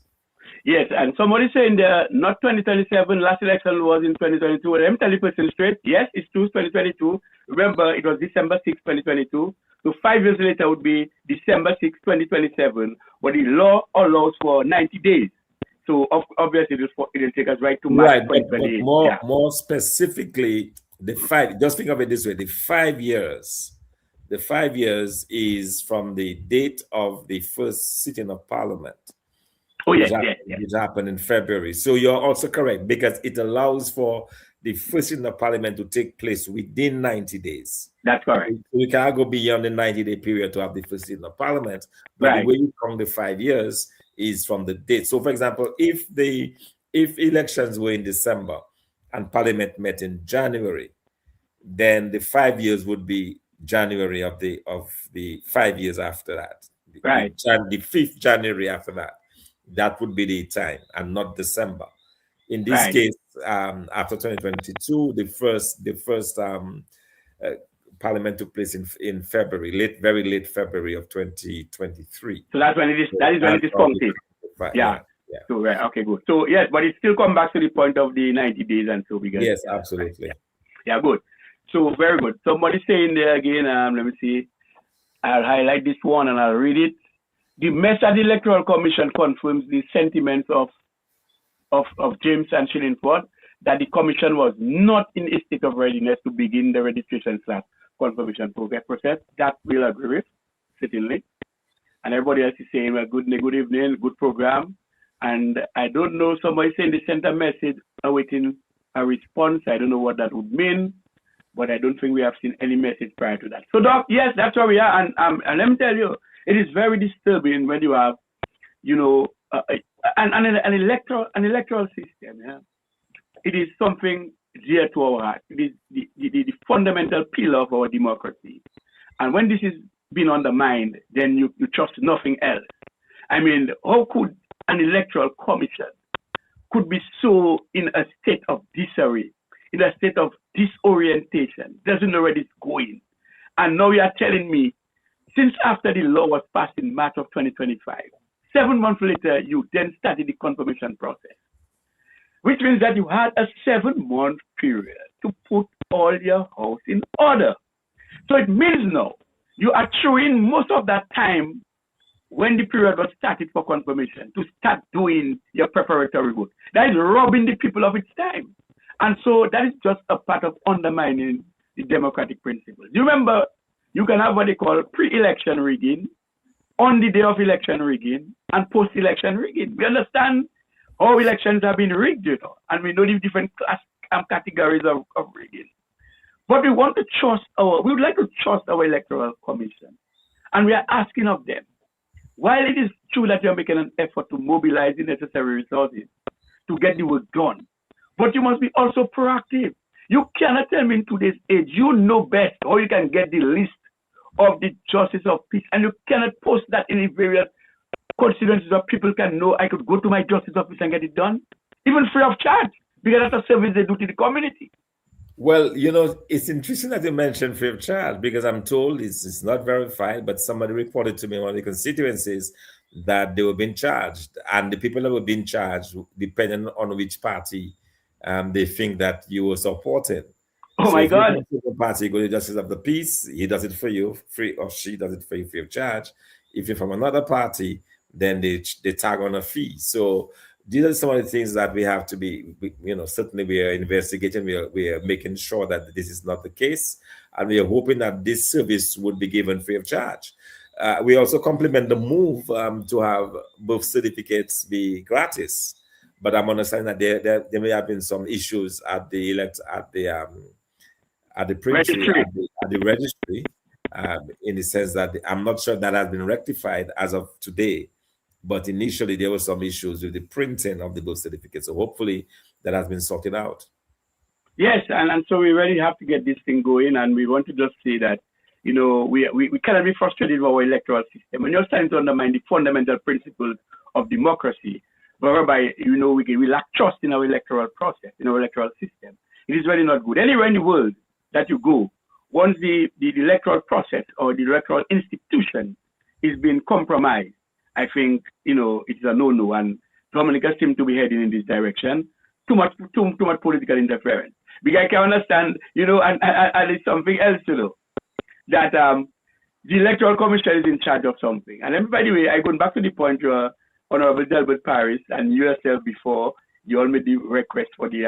Yes, and somebody saying there, not 2027, last election was in 2022. Let me tell you person straight. Yes, it's true, 2022. Remember, it was December 6, 2022. So 5 years later would be December 6, 2027. But the law allows for 90 days. So obviously it will take us right to March 2028. But more specifically, just think of it this way, the 5 years. The 5 years is from the date of the first sitting of Parliament. Oh, yes, Which happened in February. So you're also correct, because it allows for the first sitting of Parliament to take place within 90 days. That's correct. So we can't go beyond the 90-day period to have the first sitting of Parliament. But the way you count the 5 years is from the date. So, for example, if elections were in December and Parliament met in January, then the 5 years would be January of the 5 years after that. Right. The 5th January after that. That would be the time, and not December. In this case, after 2022, the first Parliament took place in February, very late February of 2023. So that's when it is. That is when it is counted. Yeah. So right. Okay. Good. So yes, but it still comes back to the point of the 90 days, and so we get. Yes, absolutely. Yeah. Good. So very good. Somebody saying there again. Let me see. I'll highlight this one and I'll read it. The Method Electoral Commission confirms the sentiments of James and Shillingford that the commission was not in a state of readiness to begin the registration/confirmation process. That we'll agree with, certainly. And everybody else is saying, well, good evening, good program. And I don't know, somebody saying they sent a message awaiting a response. I don't know what that would mean, but I don't think we have seen any message prior to that. So, Doc, yes, that's where we are. And let me tell you, it is very disturbing when you have, an electoral system. Yeah? It is something dear to our heart. It is the fundamental pillar of our democracy. And when this is being undermined, then you trust nothing else. I mean, how could an electoral commission could be so in a state of disarray, in a state of disorientation, doesn't know where it's going? And now you are telling me, since after the law was passed in March of 2025, 7 months later, you then started the confirmation process, which means that you had a 7-month period to put all your house in order. So it means now you are throwing most of that time when the period was started for confirmation to start doing your preparatory work. That is robbing the people of its time. And so that is just a part of undermining the democratic principles. You remember, you can have what they call pre-election rigging, on the day of election rigging, and post-election rigging. We understand how elections have been rigged, and we know the different categories of rigging. But we would like to trust our electoral commission. And we are asking of them, while it is true that you're making an effort to mobilize the necessary resources to get the work done, but you must be also proactive. You cannot tell me in today's age, you know best how you can get the list of the justice of peace, and you cannot post that in the various constituencies where people can know I could go to my justice office and get it done, even free of charge, because that's a service they do to the community. Well, it's interesting that you mentioned free of charge, because I'm told it's not verified, but somebody reported to me in one of the constituencies that they were being charged, and the people that were being charged, depending on which party they think that you were supporting. Oh, so my God. If you party, go to Justice of the Peace, he does it for you free, or she does it for you free of charge. If you're from another party, then they tag on a fee. So these are some of the things that we have to be, certainly we are investigating, we are making sure that this is not the case, and we are hoping that this service would be given free of charge. We also complement the move to have both certificates be gratis, but I'm understanding that there may have been some issues at the registry, in the sense that I'm not sure that has been rectified as of today. But initially, there were some issues with the printing of the birth certificate. So hopefully that has been sorted out. Yes, and so we really have to get this thing going. And we want to just say that, we cannot be frustrated with our electoral system. When you're starting to undermine the fundamental principles of democracy, whereby, we lack trust in our electoral process, in our electoral system, it is really not good. Anywhere in the world that you go, once the electoral process or the electoral institution is being compromised, I think, it's a no-no. And Dominica seems to be heading in this direction. Too much political interference. Because I can understand, and it's something else, that the Electoral Commission is in charge of something. And by the way, I going back to the point where Honorable Delbert Paris and you yourself before, you all made the request for the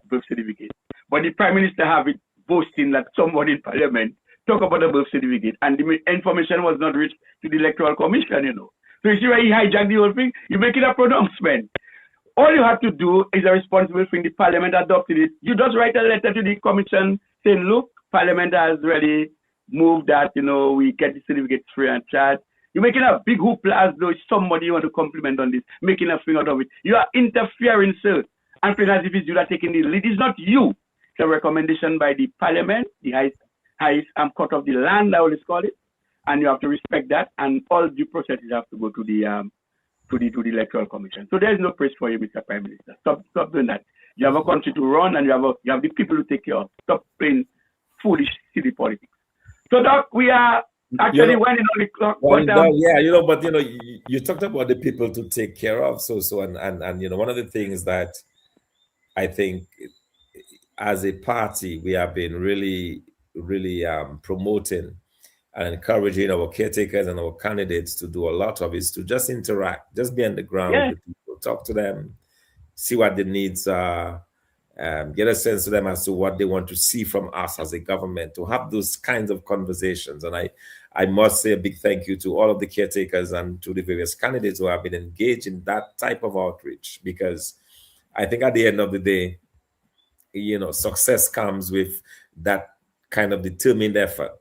birth certificate. But the Prime Minister have it boasting that somebody in Parliament talk about the birth certificate and the information was not reached to the Electoral Commission, So you see why he hijacked the whole thing? You make it a pronouncement. All you have to do is a responsible thing. The Parliament adopted it. You just write a letter to the Commission saying, look, Parliament has already moved that, we get the certificate free and charge. You're making a big hoopla as though it's somebody you want to compliment on this, making a thing out of it. You are interfering, sir, and playing as if it's you that taking the lead. It's not you. It's a recommendation by the Parliament, the highest court of the land, I always call it, and you have to respect that, and all due processes have to go to the Electoral Commission. So there is no praise for you, Mr. Prime Minister. Stop doing that. You have a country to run, and you have the people to take care of. Stop playing foolish, silly politics. So, Doc, we are actually winding on the clock. You talked about the people to take care of. So, and one of the things that I think as a party we have been really promoting and encouraging our caretakers and our candidates to do a lot of is to just interact, just be on the ground with the people, talk to them, see what their needs are, get a sense of them as to what they want to see from us as a government, to have those kinds of conversations. And I must say a big thank you to all of the caretakers and to the various candidates who have been engaged in that type of outreach, because I think at the end of the day, success comes with that kind of determined effort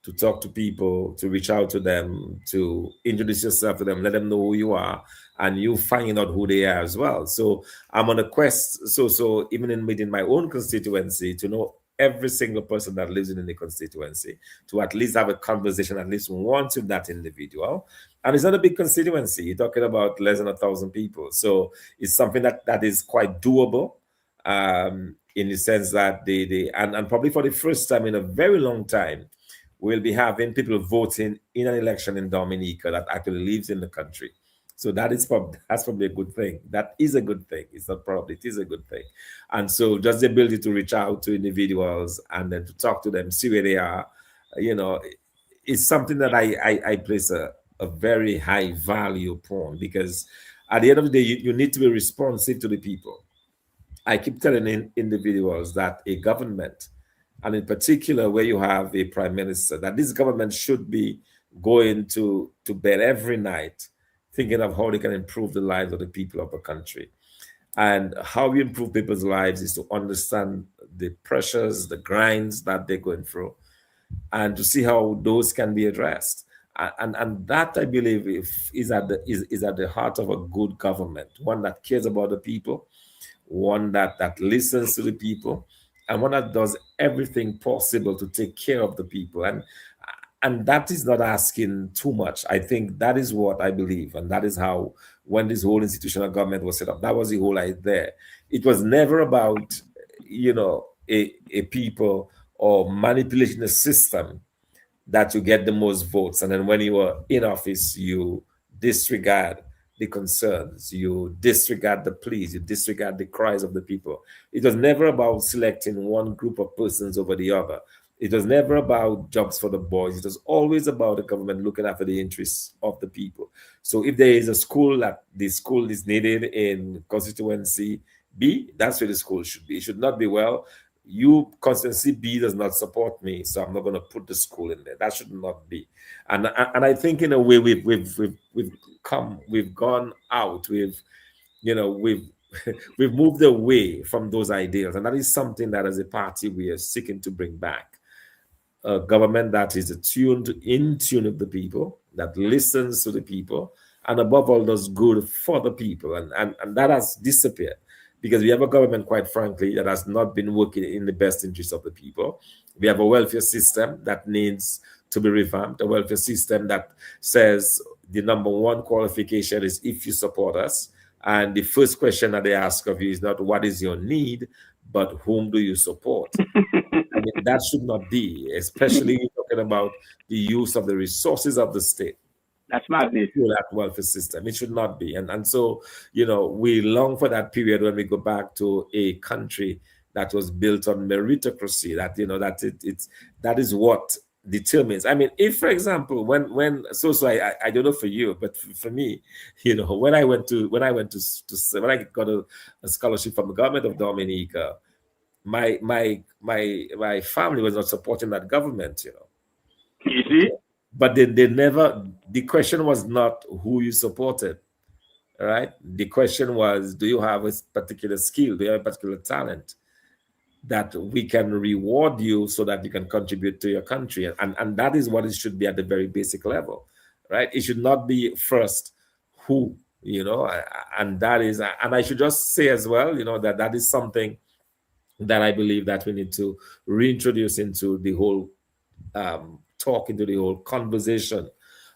to talk to people, to reach out to them, to introduce yourself to them, let them know who you are, and you finding out who they are as well. So I'm on a quest, so even within my own constituency, to know every single person that lives in the constituency, to at least have a conversation at least once with that individual. And it's not a big constituency. You're talking about less than 1,000 people. So it's something that is quite doable, in the sense that and probably for the first time in a very long time, we'll be having people voting in an election in Dominica that actually lives in the country. So that's probably a good thing. That is a good thing. It's not probably, it is a good thing. And so just the ability to reach out to individuals and then to talk to them, see where they are, is something that I place a very high value upon, because at the end of the day, you need to be responsive to the people. I keep telling individuals that a government, and in particular where you have a prime minister, that this government should be going to bed every night thinking of how they can improve the lives of the people of the country. And how we improve people's lives is to understand the pressures, the grinds that they're going through, and to see how those can be addressed. And that, I believe, is at the heart of a good government, one that cares about the people, one that listens to the people, and one that does everything possible to take care of the people. And that is not asking too much. I think that is what I believe. And that is how, when this whole institutional government was set up, that was the whole idea. It was never about, a people or manipulating the system that you get the most votes. And then when you are in office, you disregard the concerns, you disregard the pleas, you disregard the cries of the people. It was never about selecting one group of persons over the other. It was never about jobs for the boys. It was always about the government looking after the interests of the people. So if there is a school that the school is needed in constituency B, that's where the school should be. It should not be, well, you constituency B does not support me, so I'm not going to put the school in there. That should not be. And I think in a way we've gone out, we've moved away from those ideals, and that is something that as a party we are seeking to bring back. A government that is in tune with the people, that listens to the people, and above all does good for the people. And that has disappeared, because we have a government, quite frankly, that has not been working in the best interest of the people. We have a welfare system that needs to be revamped, a welfare system that says the number one qualification is if you support us. And the first question that they ask of you is not what is your need, but whom do you support? I mean, that should not be, especially talking about the use of the resources of the state. That's madness. That welfare system. It should not be. And so, we long for that period when we go back to a country that was built on meritocracy, that is what determines. I mean, if, for example, when I don't know for you, but for me, when I got a scholarship from the government of Dominica, my family was not supporting that government, You see? But they never, the question was not who you supported, right? The question was, do you have a particular skill? Do you have a particular talent that we can reward you so that you can contribute to your country? And that is what it should be at the very basic level, right? It should not be first who, and that is, and I should just say as well, that is something that I believe that we need to reintroduce into the whole talk, into the whole conversation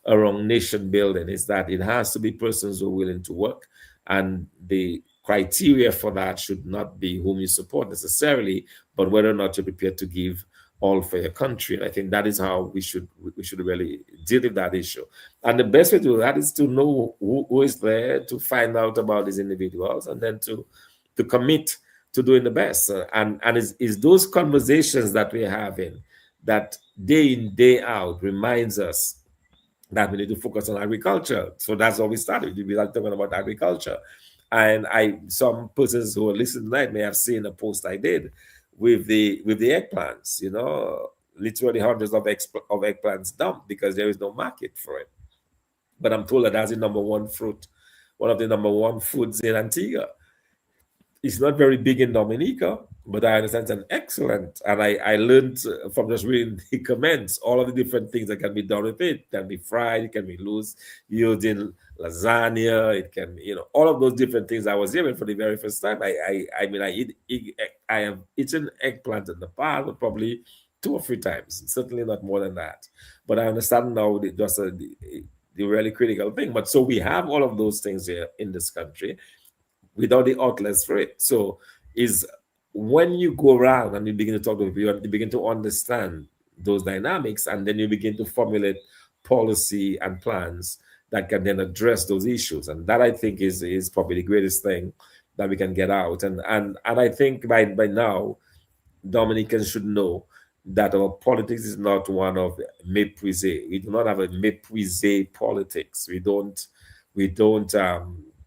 around nation building, is that it has to be persons who are willing to work, and the criteria for that should not be whom you support necessarily, but whether or not you're prepared to give all for your country. And I think that is how we should really deal with that issue. And the best way to do that is to know who is there, to find out about these individuals, and then to commit to doing the best. And it's those conversations that we're having that day in, day out reminds us that we need to focus on agriculture. So that's how we started. We like talking about agriculture. And some persons who are listening tonight may have seen a post I did with the eggplants, literally hundreds of eggplants dumped because there is no market for it. But I'm told that that's the number one fruit, one of the number one foods in Antigua. It's not very big in Dominica, but I understand it's an excellent. And I learned from just reading the comments, all of the different things that can be done with it. It can be fried, it can be loose, used in lasagna, it can be, all of those different things I was hearing for the very first time. I have eaten eggplant in the past, but probably 2 or 3 times, certainly not more than that. But I understand now just the really critical thing. But so we have all of those things here in this country without the outlets for it. So is when you go around and you begin to talk to people, you begin to understand those dynamics, and then you begin to formulate policy and plans that can then address those issues. And that, I think, is probably the greatest thing that we can get out. And I think by now, Dominicans should know that our politics is not one of méprisé. We do not have a méprisé politics. We don't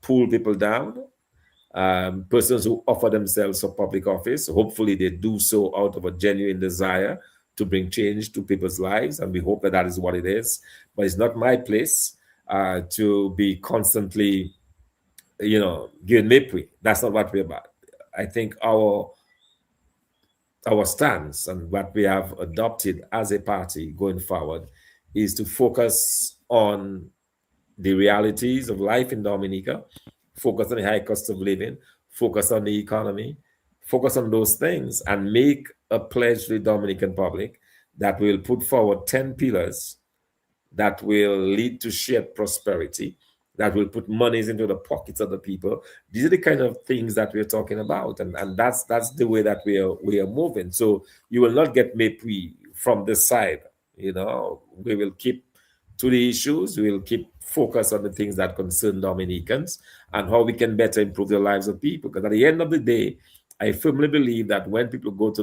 pull people down. Persons who offer themselves for public office, hopefully they do so out of a genuine desire to bring change to people's lives, and we hope that is what it is. But it's not my place to be constantly, giving mépris. That's not what we're about. I think our stance and what we have adopted as a party going forward is to focus on the realities of life in Dominica, focus on the high cost of living, focus on the economy, focus on those things, and make a pledge to the Dominican public that will put forward 10 pillars that will lead to shared prosperity, that will put monies into the pockets of the people. These are the kind of things that we're talking about, and that's the way that we are moving. So you will not get mépris from this side. We will keep to the issues. We will keep focus on the things that concern Dominicans and how we can better improve the lives of people. Because at the end of the day, I firmly believe that when people go to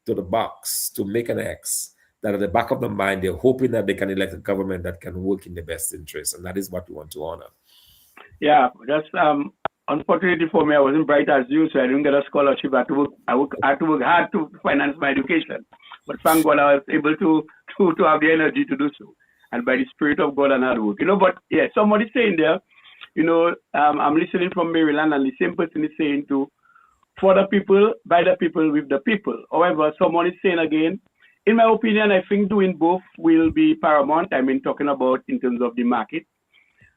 the box to make an X, that at the back of the mind, they're hoping that they can elect a government that can work in the best interest. And that is what we want to honor. Yeah, that's unfortunately for me, I wasn't bright as you, so I didn't get a scholarship. I had to work hard to finance my education. But thank God I was able to have the energy to do so. And by the Spirit of God and hard work. But yeah, somebody's saying there, I'm listening from Maryland, and the same person is saying to, for the people, by the people, with the people. However, someone is saying again, in my opinion, I think doing both will be paramount. I mean, talking about in terms of the market,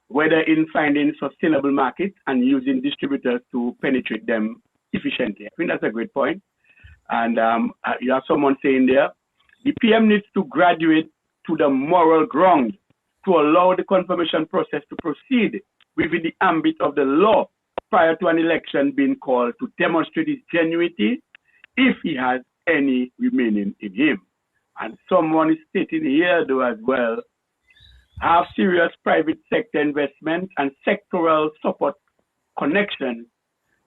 whether in finding sustainable markets and using distributors to penetrate them efficiently. I think that's a great point. And you have someone saying there, the PM needs to graduate to the moral ground to allow the confirmation process to proceed within the ambit of the law prior to an election being called, to demonstrate his genuinity if he has any remaining in him. And someone is stating here, though, as well, have serious private sector investment and sectoral support connection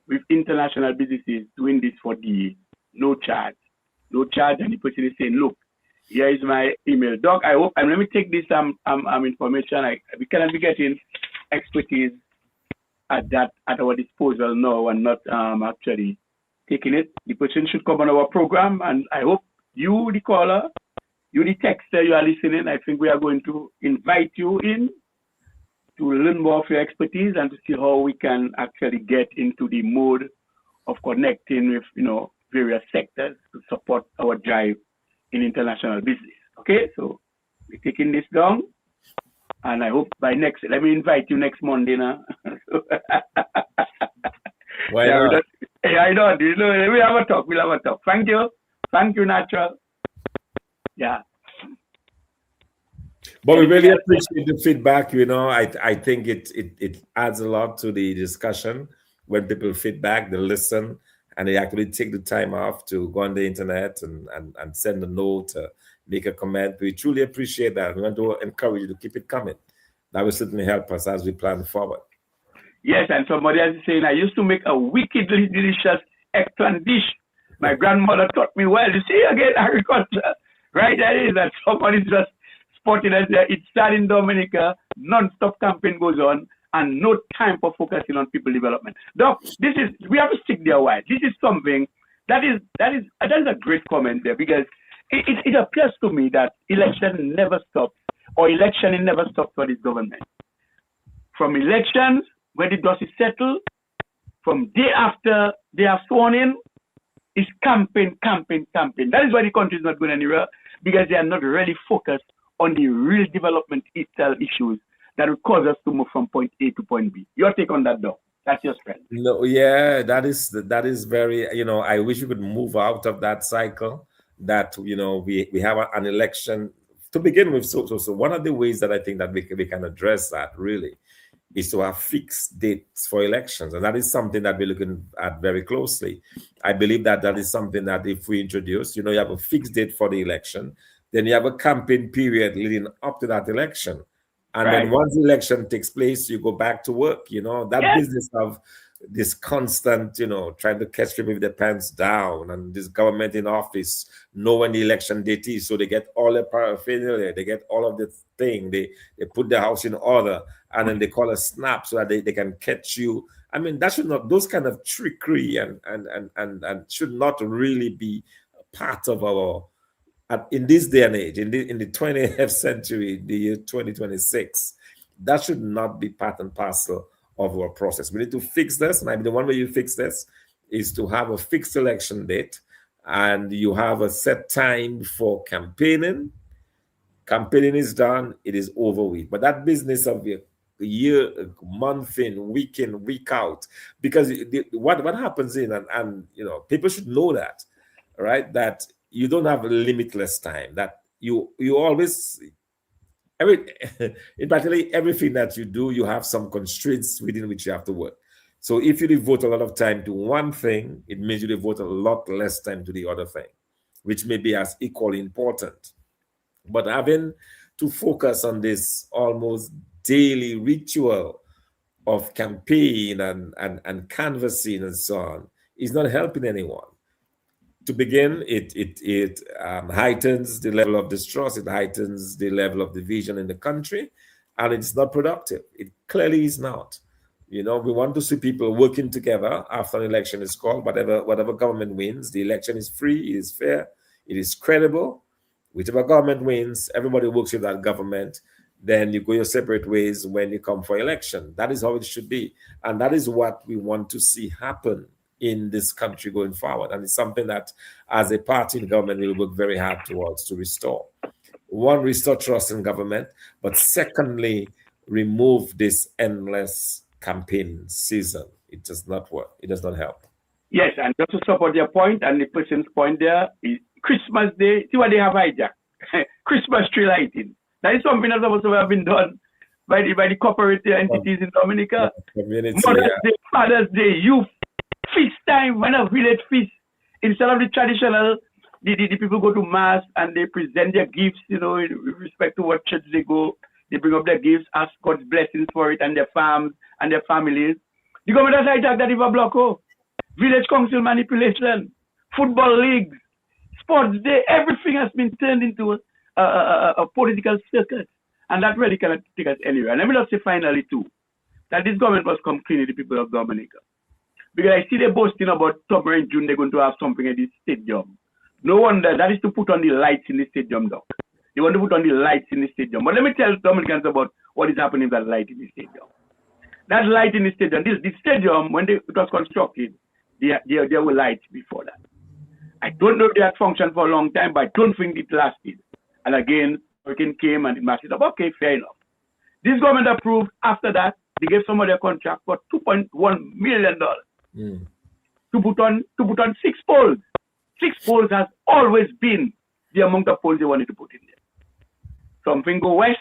with international businesses doing this for DA. No charge. No charge. And the person is saying, look, here is my email. Doc, I hope, and let me take this information. We cannot be getting expertise at our disposal now and not actually taking it. The person should come on our program, and I hope you, the caller, you, the texter, you are listening. I think we are going to invite you in to learn more of your expertise and to see how we can actually get into the mode of connecting with, various sectors to support our drive in international business. Okay, so we're taking this down, and I hope by let me invite you next Monday now. Why not? I know. We'll have a talk. Thank you, Natural. Yeah. But we really appreciate the feedback. I think it adds a lot to the discussion when people feedback, they listen, and they actually take the time off to go on the internet and send a note, make a comment. We truly appreciate that. We want to encourage you to keep it coming. That will certainly help us as we plan forward. Yes, and somebody else is saying, I used to make a wickedly delicious eggplant dish. My grandmother taught me well. You see again, agriculture. Right, that is that somebody's just spotted us there. It's starting in Dominica, non-stop campaign goes on, and no time for focusing on people development. Doc, we have to stick there a while. This is something that is a great comment there, because it appears to me that election never stops, or electioning never stops for this government. From elections, when the dust is settled, from day after they are sworn in, it's campaign. That is why the country is not going anywhere, because they are not really focused on the real development itself issues that will cause us to move from point A to point B. Your take on that, though? That's your strength. No, yeah, that is very, I wish we could move out of that cycle that, we have an election to begin with. So one of the ways that I think that we can address that really is to have fixed dates for elections. And that is something that we're looking at very closely. I believe that is something that if we introduce, you have a fixed date for the election, then you have a campaign period leading up to that election. And then once the election takes place, you go back to work. Business of this constant, trying to catch people with their pants down, and this government in office know when the election date is, so they get all the paraphernalia, they get all of the thing, they put the house in order, and then they call a snap so that they can catch you. I mean, that should not, those kind of trickery and should not really be part of our, in this day and age, in the 20th century, the year 2026, that should not be part and parcel of our process. We need to fix this, and I mean, the one way you fix this is to have a fixed election date, and you have a set time for campaigning. Campaigning is done, it is over with. But that business of a year, month in, week out, because what happens and people should know that, right? That you don't have a limitless time, that you always, in practically everything that you do, you have some constraints within which you have to work. So if you devote a lot of time to one thing, it means you devote a lot less time to the other thing, which may be as equally important. But having to focus on this almost daily ritual of campaign and canvassing and so on is not helping anyone. To begin, it heightens the level of distrust, it heightens the level of division in the country, and it's not productive. It clearly is not. We want to see people working together after an election is called. Whatever government wins, the election is free, it is fair, it is credible. Whichever government wins, everybody works with that government. Then you go your separate ways when you come for election. That is how it should be. And that is what we want to see happen in this country going forward. And it's something that, as a party in government, we'll work very hard towards to restore. One, restore trust in government, but secondly, remove this endless campaign season. It does not work. It does not help. Yes, and just to support your point, and the person's point there, is Christmas Day, see what they have hijacked. Christmas tree lighting. That is something that's supposed to have been done by the corporate entities in Dominica. Mother's Day, Father's Day, youth, feast time, when a village feast. Instead of the traditional, the people go to mass and they present their gifts, in respect to what church they go. They bring up their gifts, ask God's blessings for it and their farms and their families. The government has hijacked that river block. Village council manipulation, football leagues, sports day, everything has been turned into a political circuit. And that really cannot take us anywhere. And let me just say finally, too, that this government must come clean to the people of Dominica. Because I see they're boasting about October and June, they're going to have something at this stadium. No wonder, that is to put on the lights in the stadium, Doc. They want to put on the lights in the stadium. But let me tell Dominicans about what is happening with that light in the stadium. That light in the stadium, this stadium, when it was constructed, there were lights before that. I don't know if they had functioned for a long time, but I don't think it lasted. And again, hurricane came and it messed it up. Okay, fair enough. This government approved after that, they gave some of their contract for $2.1 million to put on 6 poles. 6 poles has always been the amount of poles they wanted to put in there. Something go west,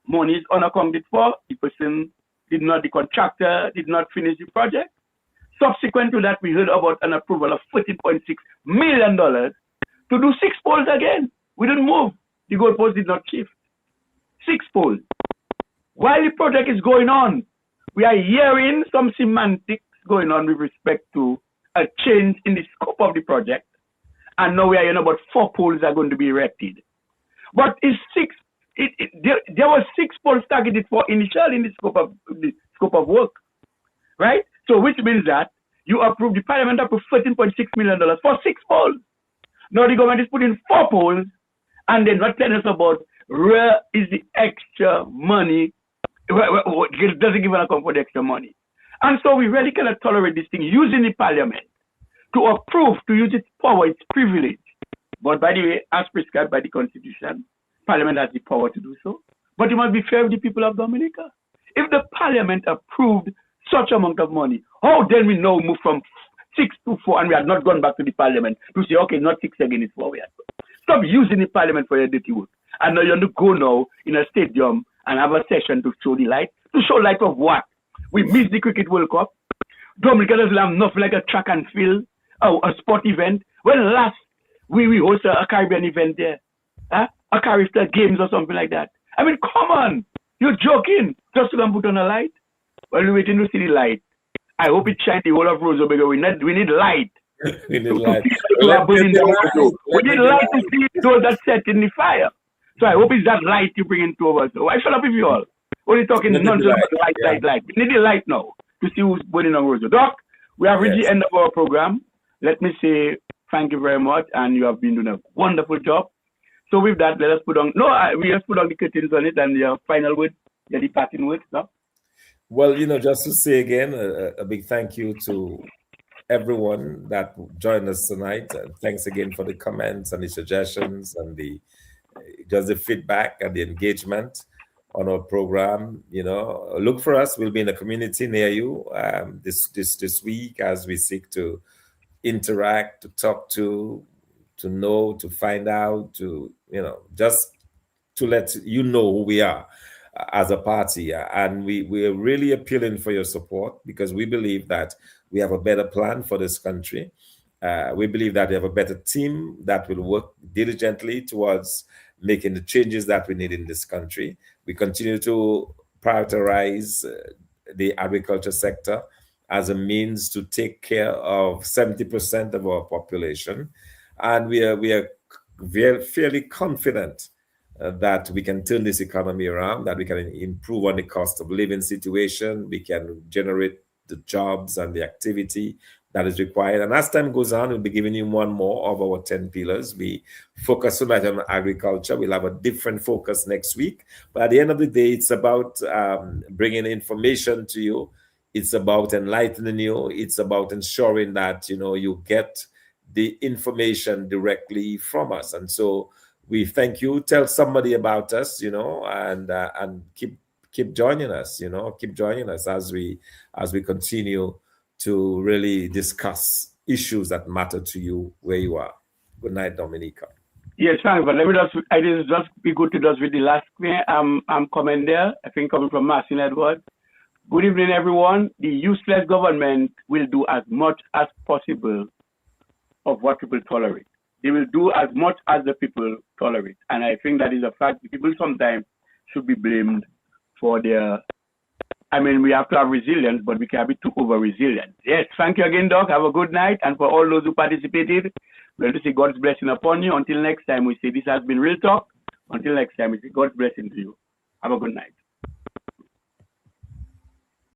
money is unaccounted for, the contractor did not finish the project. Subsequent to that, we heard about an approval of $14.6 million to do 6 poles again. We didn't move. The goalpost did not shift. 6 poles. While the project is going on, we are hearing some semantics going on with respect to a change in the scope of the project. And now we are hearing about 4 poles are going to be erected. But there were 6 poles targeted for initial in the scope of work. Right? So which means that the parliament approved $13.6 million for 6 poles. Now the government is putting 4 poles and they're not telling us about where is the extra money. It doesn't give an account for the extra money. And so we really cannot tolerate this thing using the parliament to approve, to use its power, its privilege. But by the way, as prescribed by the Constitution, parliament has the power to do so. But it must be fair with the people of Dominica. If the parliament approved such amount of money, how then we now move from 6 to 4 and we have not gone back to the parliament to say, okay, not 6 again, it's 4 we have. Stop using the parliament for your dirty work. And now you want to go now in a stadium and have a session to show the light. To show light of what? We missed the Cricket World Cup. Dominica doesn't have nothing like a track and field, a sport event. When last we hosted a Caribbean event there? A Caribbean Games or something like that. I mean, come on. You're joking. Just to come put on a light? Well, we're waiting to see the light. I hope it shines the whole of Roseau because we need light. We need light. We need light to see those that set in the fire. So I hope it's that light you bring into over. So I shut up with you all. Only talking nonsense about light. We need the light now to see who's burning on Roseau. Doc, we have reached the end of our program. Let me say thank you very much, and you have been doing a wonderful job. So with that, let us put on. We just put on the curtains on it, and your final word, your departing word. No? Well, just to say again, a big thank you to everyone that joined us tonight. Thanks again for the comments and the suggestions and the feedback and the engagement on our program. Look for us. We'll be in a community near you this week as we seek to interact, to talk to know, to find out, just to let you know who we are as a party. And we're really appealing for your support because we believe that we have a better plan for this country. We believe that we have a better team that will work diligently towards making the changes that we need in this country. We continue to prioritize the agriculture sector as a means to take care of 70% of our population. And we are fairly confident that we can turn this economy around, that we can improve on the cost of living situation, we can generate the jobs and the activity that is required. And as time goes on, we'll be giving you more and more of our 10 pillars. We focus tonight on agriculture. We'll have a different focus next week. But at the end of the day, it's about bringing information to you. It's about enlightening you. It's about ensuring that, you get the information directly from us. And so we thank you. Tell somebody about us, and keep joining us, keep joining us as we continue to really discuss issues that matter to you where you are. Good night, Dominica. Yes, thanks. But let me just be good to just with the last question. I'm coming there, I think coming from Martin Edwards. Good evening, everyone. The useless government will do as much as possible of what people tolerate. They will do as much as the people tolerate. And I think that is a fact. People sometimes should be blamed for their. I mean, we have to have resilience, but we can't be too over resilient. Yes, thank you again, Doc. Have a good night. And for all those who participated, we'll say God's blessing upon you. Until next time, we say this has been Real Talk. Until next time, we say God's blessing to you. Have a good night.